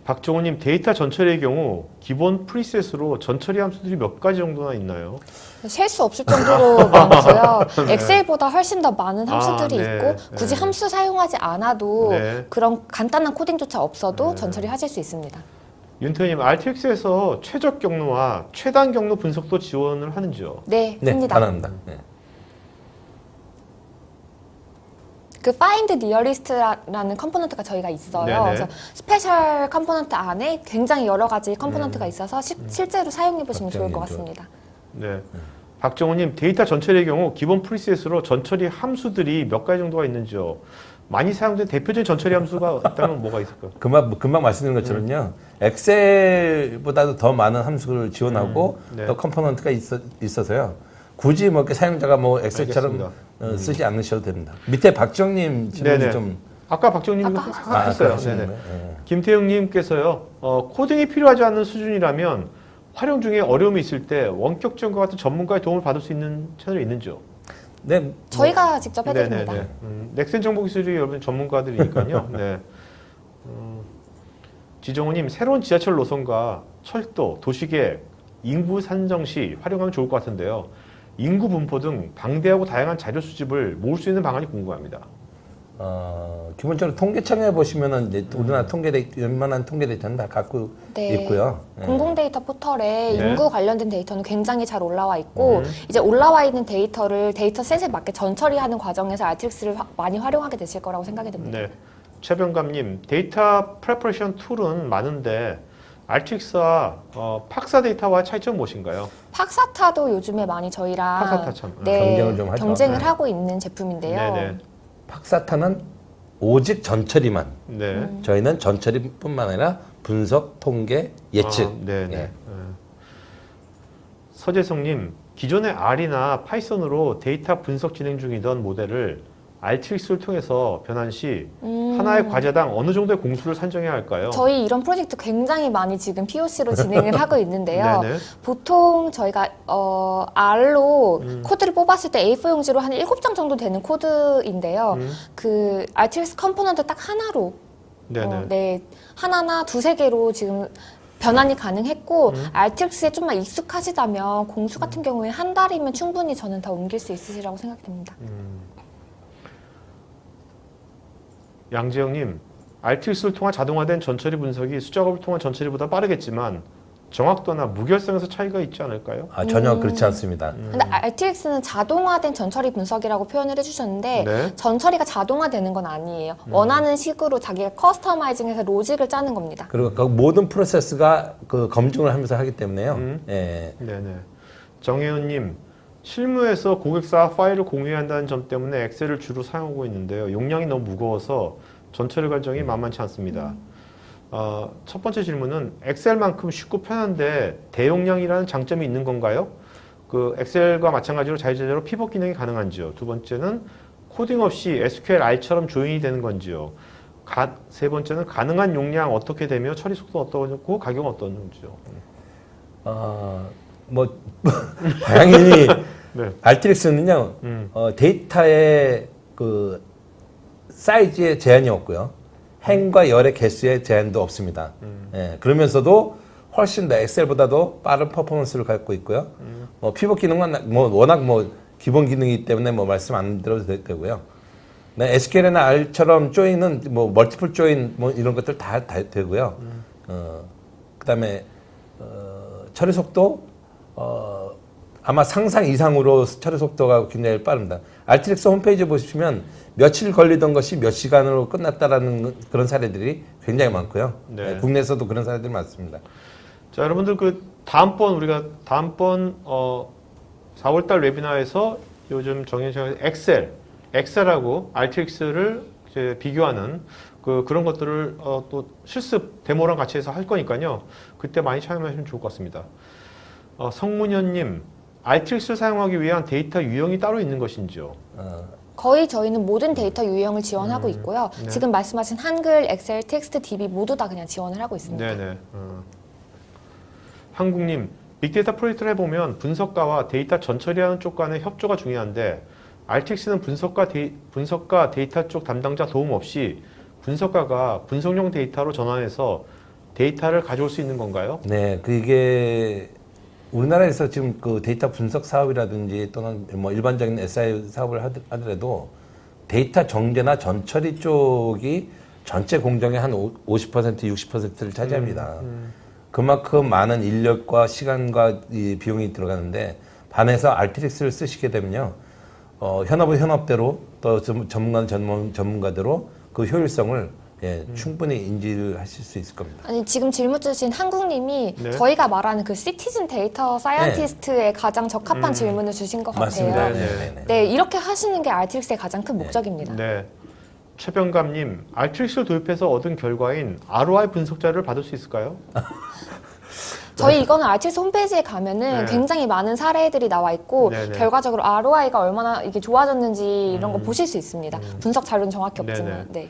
박정호님, 데이터 전처리의 경우 기본 프리셋으로 전처리 함수들이 몇 가지 정도나 있나요? 셀 수 없을 정도로 많고요. 엑셀보다 훨씬 더 많은 함수들이 네, 있고 굳이 네. 함수 사용하지 않아도 네. 그런 간단한 코딩조차 없어도 전처리 하실 수 있습니다. 윤태현님, RTX에서 최적 경로와 최단 경로 분석도 지원을 하는지요? 네, 네, 합니다. 가능합니다. 네. 그 find nearest라는 컴포넌트가 저희가 있어요. 네네. 그래서 스페셜 컴포넌트 안에 굉장히 여러 가지 컴포넌트가 있어서 실제로 사용해 보시면 좋을 것 굉장히 같습니다. 네. 박정호님, 데이터 전처리의 경우 기본 프리셋으로 전처리 함수들이 몇 가지 정도가 있는지요? 많이 사용된 대표적인 전처리 함수가 있다면 뭐가 있을까요? 금방 말씀드린 것처럼요. 엑셀보다도 더 많은 함수를 지원하고 네. 더 컴포넌트가 있어서요. 굳이 뭐 이렇게 사용자가 뭐 엑셀처럼 알겠습니다. 쓰지 않으셔도 됩니다. 밑에 박정님 질문이 네네. 좀 아까 박정님도 아까 했어요. 하시는 네네. 거예요? 네. 김태형님께서요, 코딩이 필요하지 않는 수준이라면 활용 중에 어려움이 있을 때 원격 지원과 같은 전문가의 도움을 받을 수 있는 채널이 있는지요? 네, 뭐 저희가 직접 해드립니다. 네네네. 넥센 정보기술이 여러분 전문가들이니까요. 네. 지정호님, 새로운 지하철 노선과 철도, 도시계획, 인구 산정 시 활용하면 좋을 것 같은데요. 인구 분포 등 방대하고 다양한 자료 수집을 모을 수 있는 방안이 궁금합니다. 기본적으로 통계청에 보시면은 이제 우리나라 웬만한 통계 데이터는 다 갖고 네. 있고요. 네. 공공 데이터 포털에 네. 인구 관련된 데이터는 굉장히 잘 올라와 있고 이제 올라와 있는 데이터를 데이터셋에 맞게 전처리하는 과정에서 RTX를 많이 활용하게 되실 거라고 생각이 듭니다. 네. 최병감님, 데이터 프레퍼레이션 툴은 많은데 RTX와 팍사 데이터와 차이점은 무엇인가요? 팍사타도 요즘에 많이 저희랑 팍사타 참. 경쟁을 좀 하죠. 경쟁을 네. 하고 있는 제품인데요. 네네. 팍사타는 오직 전처리만. 네. 저희는 전처리뿐만 아니라 분석, 통계, 예측. 네네. 예. 네. 서재성님, 기존의 R이나 파이썬으로 데이터 분석 진행 중이던 모델을 RTX를 통해서 변환 시 하나의 과제당 어느 정도의 공수를 산정해야 할까요? 저희 이런 프로젝트 굉장히 많이 지금 POC로 진행을 하고 있는데요. 네네. 보통 저희가 R로 코드를 뽑았을 때 A4 용지로 한 7장 정도 되는 코드인데요. 그 RTX 컴포넌트 딱 하나로 네네. 네, 하나나 두세 개로 지금 변환이 가능했고 RTX에 좀만 익숙하시다면 공수 같은 경우에 한 달이면 충분히 저는 다 옮길 수 있으시라고 생각됩니다. 양지영님, RTX를 통한 자동화된 전처리 분석이 수작업을 통한 전처리보다 빠르겠지만 정확도나 무결성에서 차이가 있지 않을까요? 전혀 그렇지 않습니다. 근데 RTX는 자동화된 전처리 분석이라고 표현을 해주셨는데 네. 전처리가 자동화되는 건 아니에요. 원하는 식으로 자기가 커스터마이징해서 로직을 짜는 겁니다. 그리고 그 모든 프로세스가 그 검증을 하면서 하기 때문에요. 예. 네네. 정혜은님, 실무에서 고객사와 파일을 공유한다는 점 때문에 엑셀을 주로 사용하고 있는데요. 용량이 너무 무거워서 전처리 과정이 만만치 않습니다. 첫 번째 질문은 엑셀만큼 쉽고 편한데 대용량이라는 장점이 있는 건가요? 그 엑셀과 마찬가지로 자유자재로 피벗 기능이 가능한지요? 두 번째는 코딩 없이 SQLI처럼 조인이 되는 건지요? 세 번째는 가능한 용량 어떻게 되며 처리 속도 어떻고 가격은 어떤지요? 뭐 당연히 네. RTX는요 데이터의 그 사이즈에 제한이 없고요, 행과 열의 개수에 제한도 없습니다. 예, 그러면서도 훨씬 더 엑셀보다도 빠른 퍼포먼스를 갖고 있고요. 뭐 피벗 기능은 뭐 워낙 뭐 기본 기능이기 때문에 뭐 말씀 안 드려도 되고요. 네, SQL이나 R처럼 조인은 뭐 멀티플 조인 뭐 이런 것들 다 되고요. 그다음에 처리 속도 아마 상상 이상으로 처리 속도가 굉장히 빠릅니다. RTX 홈페이지 보시면 며칠 걸리던 것이 몇 시간으로 끝났다라는 그런 사례들이 굉장히 많고요. 네. 네, 국내에서도 그런 사례들이 많습니다. 자, 여러분들 우리가 다음번 4월달 웨비나에서 요즘 정해진 엑셀하고 RTX를 이제 비교하는 그런 것들을 또 실습 데모랑 같이 해서 할 거니까요. 그때 많이 참여하시면 좋을 것 같습니다. 성문현님, RTX를 사용하기 위한 데이터 유형이 따로 있는 것인지요? 거의 저희는 모든 데이터 유형을 지원하고 있고요. 네. 지금 말씀하신 한글, 엑셀, 텍스트, DB 모두 다 그냥 지원을 하고 있습니다. 네네. 한국님, 빅데이터 프로젝트를 해보면 분석가와 데이터 전처리하는 쪽 간의 협조가 중요한데 RTX는 분석가 데이터 쪽 담당자 도움 없이 분석가가 분석용 데이터로 전환해서 데이터를 가져올 수 있는 건가요? 네, 그게 우리나라에서 지금 그 데이터 분석 사업이라든지 또는 뭐 일반적인 SI 사업을 하더라도 데이터 정제나 전처리 쪽이 전체 공정의 한 50%, 60%를 차지합니다. 그만큼 많은 인력과 시간과 이 비용이 들어가는데 반해서 RTX를 쓰시게 되면요, 현업은 현업대로 또 전문가는 전문가대로 그 효율성을 충분히 인지를 하실 수 있을 겁니다. 아니, 지금 질문 주신 한국님이 네. 저희가 말하는 그 시티즌 데이터 사이언티스트에 가장 적합한 질문을 주신 것 맞습니다. 같아요. 네. 네, 이렇게 하시는 게 RTX의 가장 큰 목적입니다. 네. 최병감님, RTX를 도입해서 얻은 결과인 ROI 분석자를 받을 수 있을까요? 저희 이거는 RTX 홈페이지에 가면은 네. 굉장히 많은 사례들이 나와 있고 네네. 결과적으로 ROI가 얼마나 이게 좋아졌는지 이런 거 보실 수 있습니다. 분석 자료는 정확히 네네. 없지만. 네.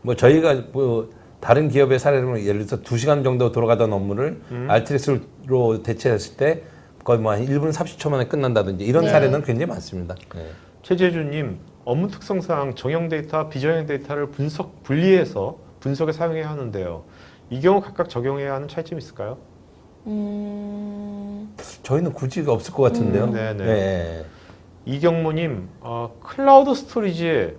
뭐 저희가 뭐 다른 기업의 사례를 예를 들어서 2시간 정도 돌아가던 업무를 RTX로 대체했을 때 거의 뭐 한 1분 30초 만에 끝난다든지 이런 네. 사례는 굉장히 많습니다. 네. 최재주님, 업무 특성상 정형 데이터, 비정형 데이터를 분리해서 분석에 사용해야 하는데요. 이 경우 각각 적용해야 하는 차이점이 있을까요? 저희는 굳이 없을 것 같은데요. 네네. 네. 이경모님, 클라우드 스토리지,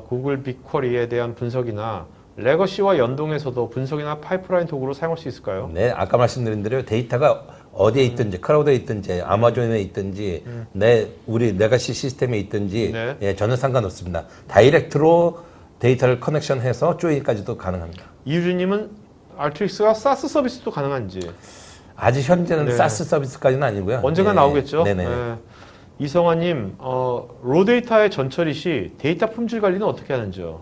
구글 빅쿼리에 대한 분석이나 레거시와 연동해서도 분석이나 파이프라인 도구로 사용할 수 있을까요? 네, 아까 말씀드린 대로 데이터가 어디에 있든지 클라우드에 있든지 아마존에 있든지 우리 레가시 시스템에 있든지 네. 예, 전혀 상관없습니다. 다이렉트로 데이터를 커넥션해서 조인까지도 가능합니다. 이유주님은 RTX가 SaaS 서비스도 가능한지 아직 현재는 네. 사스 서비스까지는 아니고요. 언젠가 예, 나오겠죠? 네네. 네. 이성환님, 로 데이터의 전처리 시 데이터 품질 관리는 어떻게 하는지요?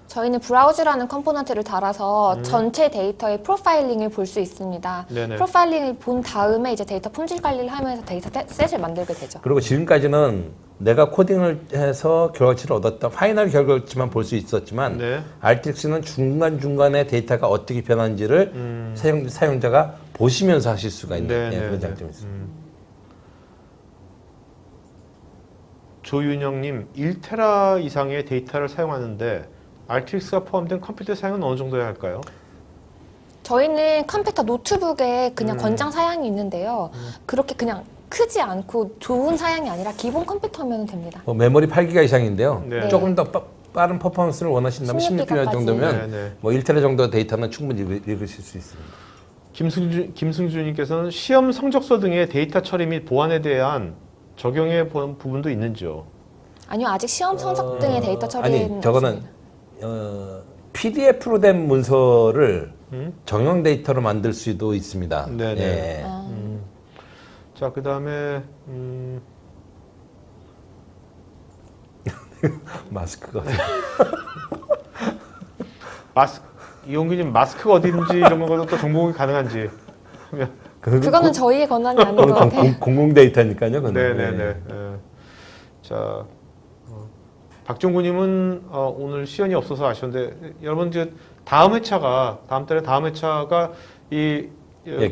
저희는 브라우즈라는 컴포넌트를 달아서 전체 데이터의 프로파일링을 볼 수 있습니다. 네네. 프로파일링을 본 다음에 이제 데이터 품질 관리를 하면서 데이터 셋을 만들게 되죠. 그리고 지금까지는 내가 코딩을 해서 결과치를 얻었다 파이널 결과치만 볼 수 있었지만 네. RTX는 중간중간에 데이터가 어떻게 변하는지를 사용자가 보시면서 하실 수가 있는 네, 예, 네, 그런 네. 장점이 있습니다. 조윤영님, 1테라 이상의 데이터를 사용하는데 RTX가 포함된 컴퓨터 사용은 어느 정도야 할까요? 저희는 컴퓨터 노트북에 그냥 권장 사양이 있는데요. 그렇게 그냥 크지 않고 좋은 사양이 아니라 기본 컴퓨터면 됩니다. 뭐 메모리 8기가 이상인데요. 네. 조금 더 빠른 퍼포먼스를 원하신다면 16기가 16기가 정도면 네, 네. 뭐 1테라 정도 데이터는 충분히 읽으실 수 있습니다. 김승주님께서는 시험 성적서 등의 데이터 처리 및 보안에 대한 적용해 본 부분도 있는지요? 아니요, 아직 시험 성적 등의 데이터 처리는 아니 저거는 없습니다. PDF로 된 문서를 정형 데이터로 만들 수도 있습니다. 네네. 예. 자, 그 다음에 마스크가 이용규님 마스크가 어디인지 이런 것도 또 정보가 가능한지. 그거는 저희의 권한이 아닌 것 같아요. 공공 데이터니까요. 그건. 네네네. 예. 자, 박종구님은 오늘 시연이 없어서 아쉬운데 여러분 이제 다음 달에 다음 회차가 예,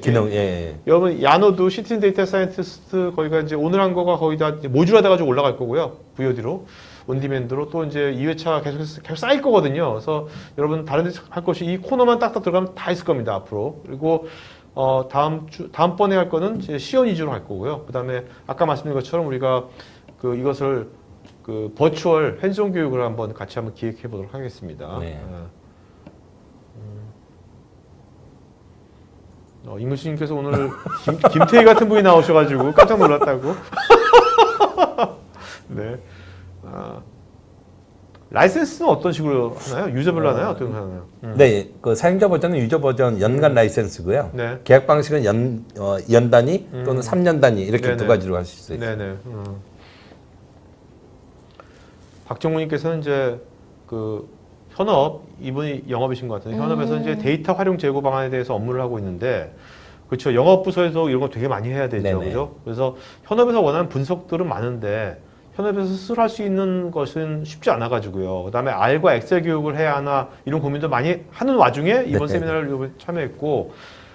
기능 예. 여러분 야노도 시티즌 데이터 사이언티스트 거기가 이제 오늘 한 거가 거의 다 모듈화돼 가지고 올라갈 거고요. VOD로 온디맨드로 또 이제 2회차 계속 쌓일 거거든요. 그래서 여러분 다른 데 할 것이 이 코너만 딱딱 들어가면 다 있을 겁니다 앞으로. 그리고 다음번에 할 거는 이제 시연 위주로 할 거고요. 그다음에 아까 말씀드린 것처럼 우리가 이것을 버추얼 핸즈온 교육을 같이 한번 기획해 보도록 하겠습니다. 네. 이문수님께서 오늘 김태희 같은 분이 나오셔가지고 깜짝 놀랐다고. 네. 라이센스는 어떤 식으로 하나요? 유저별로 하나요? 어떻게 하나요? 네, 그 사용자 버전은 유저 버전 연간 라이센스고요. 네. 계약 방식은 연 단위 또는 3년 단위 이렇게 네네. 두 가지로 하실 수 있어요. 네네. 박정우님께서는 이제 현업 이분이 영업이신 것 같은데 현업에서 이제 데이터 활용 제고 방안에 대해서 업무를 하고 있는데 그렇죠. 영업 부서에서 이런 거 되게 많이 해야 되죠, 네네. 그죠? 그래서 현업에서 원하는 분석들은 많은데 현업에서 스스로 할 수 있는 것은 쉽지 않아 가지고요. 그다음에 R과 엑셀 교육을 해야 하나 이런 고민도 많이 하는 와중에 이번 네네. 세미나를 참여했고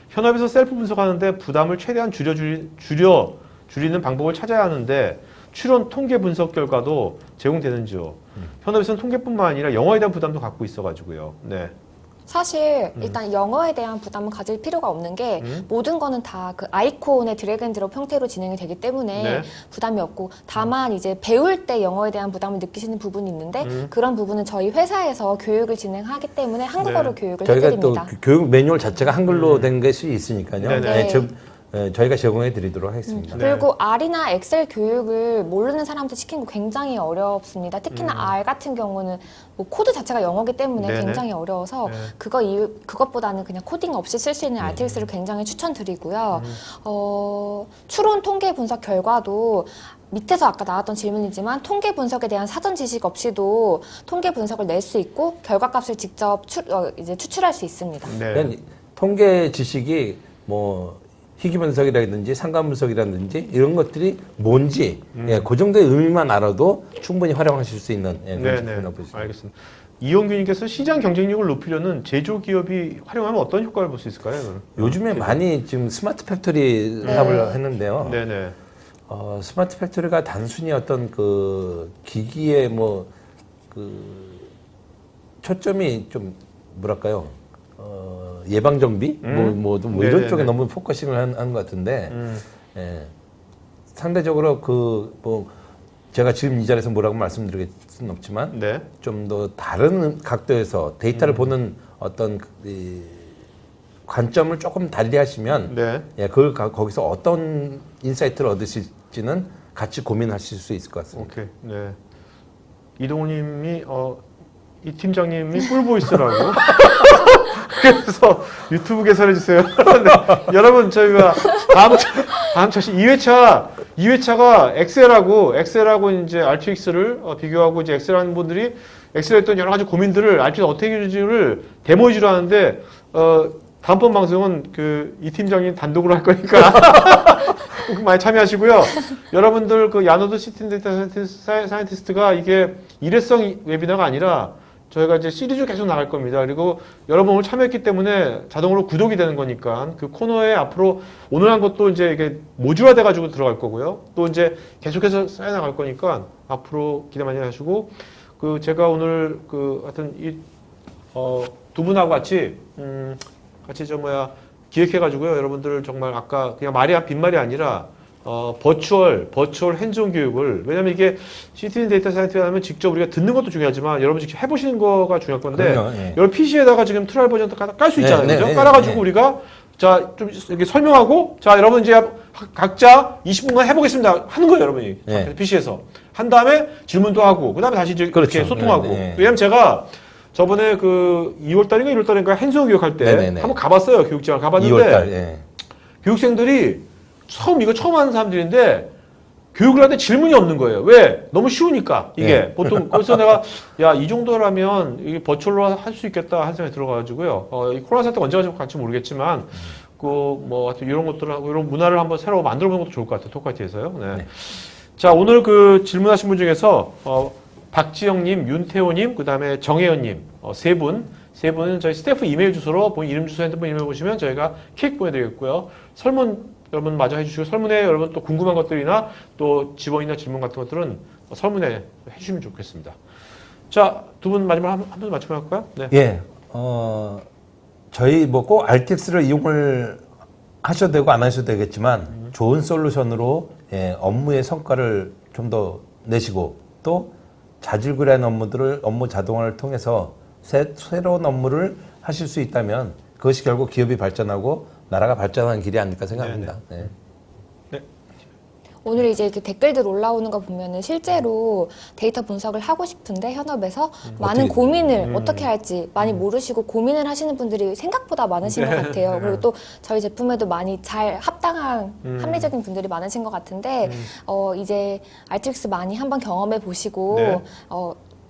현업에서 셀프 분석하는데 부담을 최대한 줄이는 방법을 찾아야 하는데 추론 통계 분석 결과도 제공되는지요. 현업에서는 통계뿐만 아니라 영어에 대한 부담도 갖고 있어가지고요. 네. 사실 일단 영어에 대한 부담은 가질 필요가 없는 게 모든 거는 다 그 아이콘의 드래그 앤 드롭 형태로 진행이 되기 때문에 네. 부담이 없고 다만 이제 배울 때 영어에 대한 부담을 느끼시는 부분이 있는데 그런 부분은 저희 회사에서 교육을 진행하기 때문에 한국어로 교육을 저희가 또 해드립니다. 교육 매뉴얼 자체가 한글로 된 것이 있으니까요. 네네. 네. 저희가 제공해 드리도록 하겠습니다. 네. 그리고 R이나 엑셀 교육을 모르는 사람들 시키는 거 굉장히 어렵습니다. 특히나 R 같은 경우는 뭐 코드 자체가 영어기 때문에 네네. 굉장히 어려워서 네. 그것보다는 그냥 코딩 없이 쓸 수 있는 RTX를 굉장히 추천드리고요. 추론 통계 분석 결과도 밑에서 아까 나왔던 질문이지만 통계 분석에 대한 사전 지식 없이도 통계 분석을 낼 수 있고 결과값을 직접 이제 추출할 수 있습니다. 네. 그냥 통계 지식이 뭐 희귀 분석이라든지 상관 분석이라든지 이런 것들이 뭔지 그 정도의 의미만 알아도 충분히 활용하실 수 있는 그런 네네. 제품이라고 볼 수 있습니다. 알겠습니다. 이용규님께서 시장 경쟁력을 높이려는 제조기업이 활용하면 어떤 효과를 볼 수 있을까요? 그럼? 요즘에 많이 지금 스마트 팩토리 네. 사업을 했는데요. 네네. 스마트 팩토리가 단순히 어떤 그 기기의 초점이 좀 뭐랄까요? 예방 정비 뭐 이런 네네네. 쪽에 너무 포커싱을 하는 것 같은데 예. 상대적으로 제가 지금 이 자리에서 뭐라고 말씀드릴 수는 없지만 네. 좀 더 다른 각도에서 데이터를 보는 어떤 관점을 조금 달리하시면 네. 예, 그걸 거기서 어떤 인사이트를 얻으실지는 같이 고민하실 수 있을 것 같습니다. 오케이. 네. 이동우님이 이 팀장님이 꿀보이스라고. 그래서 유튜브 개설해 주세요. 네. 여러분 저희가 다음 차시 2회차가 엑셀하고 이제 RTX를 비교하고 이제 엑셀 하는 분들이 엑셀에 했던 여러 가지 고민들을 RTX 어떻게 해주지를 데모 위주로 하는데 다음번 방송은 이 팀장님 단독으로 할 거니까 많이 참여하시고요. 여러분들 야노드 시티 데이터 사이언티스트가 이게 일회성 웨비나가 아니라 저희가 이제 시리즈로 계속 나갈 겁니다. 그리고 여러분 오늘 참여했기 때문에 자동으로 구독이 되는 거니까 그 코너에 앞으로 오늘 한 것도 이제 이게 모듈화 돼가지고 들어갈 거고요. 또 이제 계속해서 쌓여 나갈 거니까 앞으로 기대 많이 하시고 제가 오늘 하여튼 두 분하고 같이 기획해가지고요. 여러분들 정말 아까 그냥 빈말이 아니라 버추얼 핸즈온 교육을 왜냐면 이게 시티즌 데이터 사이언티스트 하면 직접 우리가 듣는 것도 중요하지만 여러분 직접 해보시는 거가 중요할 건데 그럼요, 예. 여러분 PC에다가 지금 트라이얼 버전 깔 수 있잖아요. 네, 그죠? 네, 깔아가지고 네. 우리가 좀 이렇게 설명하고 여러분 이제 각자 20분간 해보겠습니다 하는 거예요, 여러분이. 네. PC에서. 한 다음에 질문도 하고 그다음에 다시 이제 그렇죠. 이렇게 소통하고. 네, 네. 왜냐면 제가 저번에 2월달인가 1월달인가 핸즈온 교육할 때 네네네. 한번 가봤어요. 교육장을 가봤는데 2월달. 예. 교육생들이 처음 하는 사람들인데 교육을 하는데 질문이 없는 거예요. 왜? 너무 쉬우니까 이게 네. 보통 거기서 내가 야 이 정도라면 이게 버추얼로 할 수 있겠다 하는 생각이 들어가지고요. 이 코로나 사태 언제가 갈지 모르겠지만 그 이런 것들하고 이런 문화를 한번 새로 만들어보는 것도 좋을 것 같아요. 토크화이트에서요. 네. 네. 자 오늘 그 질문하신 분 중에서 박지영님, 윤태호님, 그 다음에 정혜연님 세 분은 저희 스태프 이메일 주소로 본인 이름 주소 핸드폰 이메일 보시면 저희가 케이크 보내드리겠고요. 설문 여러분 마저 해주시고 설문에 여러분 또 궁금한 것들이나 또 지원이나 질문 같은 것들은 설문에 해주시면 좋겠습니다. 자, 두 분 마지막 한 분 맞추고 할까요? 네. 예, 저희 뭐 꼭 RTX를 이용을 하셔도 되고 안 하셔도 되겠지만 좋은 솔루션으로 업무의 성과를 좀 더 내시고 또 자질구레한 업무 자동화를 통해서 새로운 업무를 하실 수 있다면 그것이 결국 기업이 발전하고 나라가 발전하는 길이 아닐까 생각합니다. 네. 오늘 이제 이렇게 댓글들 올라오는 거 보면은 실제로 데이터 분석을 하고 싶은데 현업에서 많은 어떻게, 고민을 어떻게 할지 많이 모르시고 고민을 하시는 분들이 생각보다 많으신 것 같아요. 그리고 또 저희 제품에도 많이 잘 합당한 합리적인 분들이 많으신 것 같은데 이제 RTX 많이 한번 경험해 보시고 네.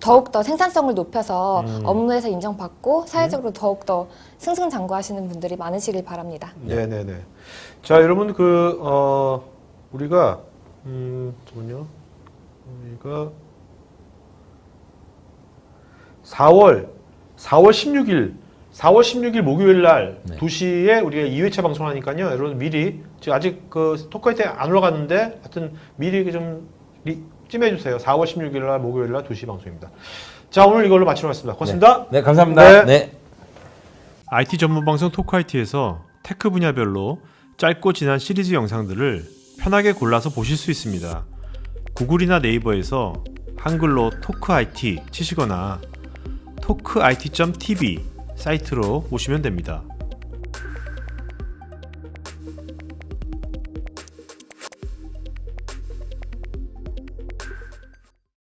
더욱더 생산성을 높여서 업무에서 인정받고 사회적으로 더욱더 승승장구하시는 분들이 많으시길 바랍니다. 네네네. 자, 여러분 우리가 잠깐만요. 우리가 4월 16일 목요일 날 2시에 우리가 2회차 방송하니까요. 여러분 미리 지금 아직 그 토크화이트에 안 올라갔는데 하여튼 미리 좀 찜해 주세요. 4월 16일 날 목요일 날 2시 방송입니다. 자, 오늘 이걸로 마치도록 하겠습니다. 고맙습니다. 네, 감사합니다. 네. IT 전문 방송 토크화이트에서 테크 분야별로 짧고 진한 시리즈 영상들을 편하게 골라서 보실 수 있습니다. 구글이나 네이버에서 한글로 토크IT 치시거나 토크IT.tv 사이트로 오시면 됩니다.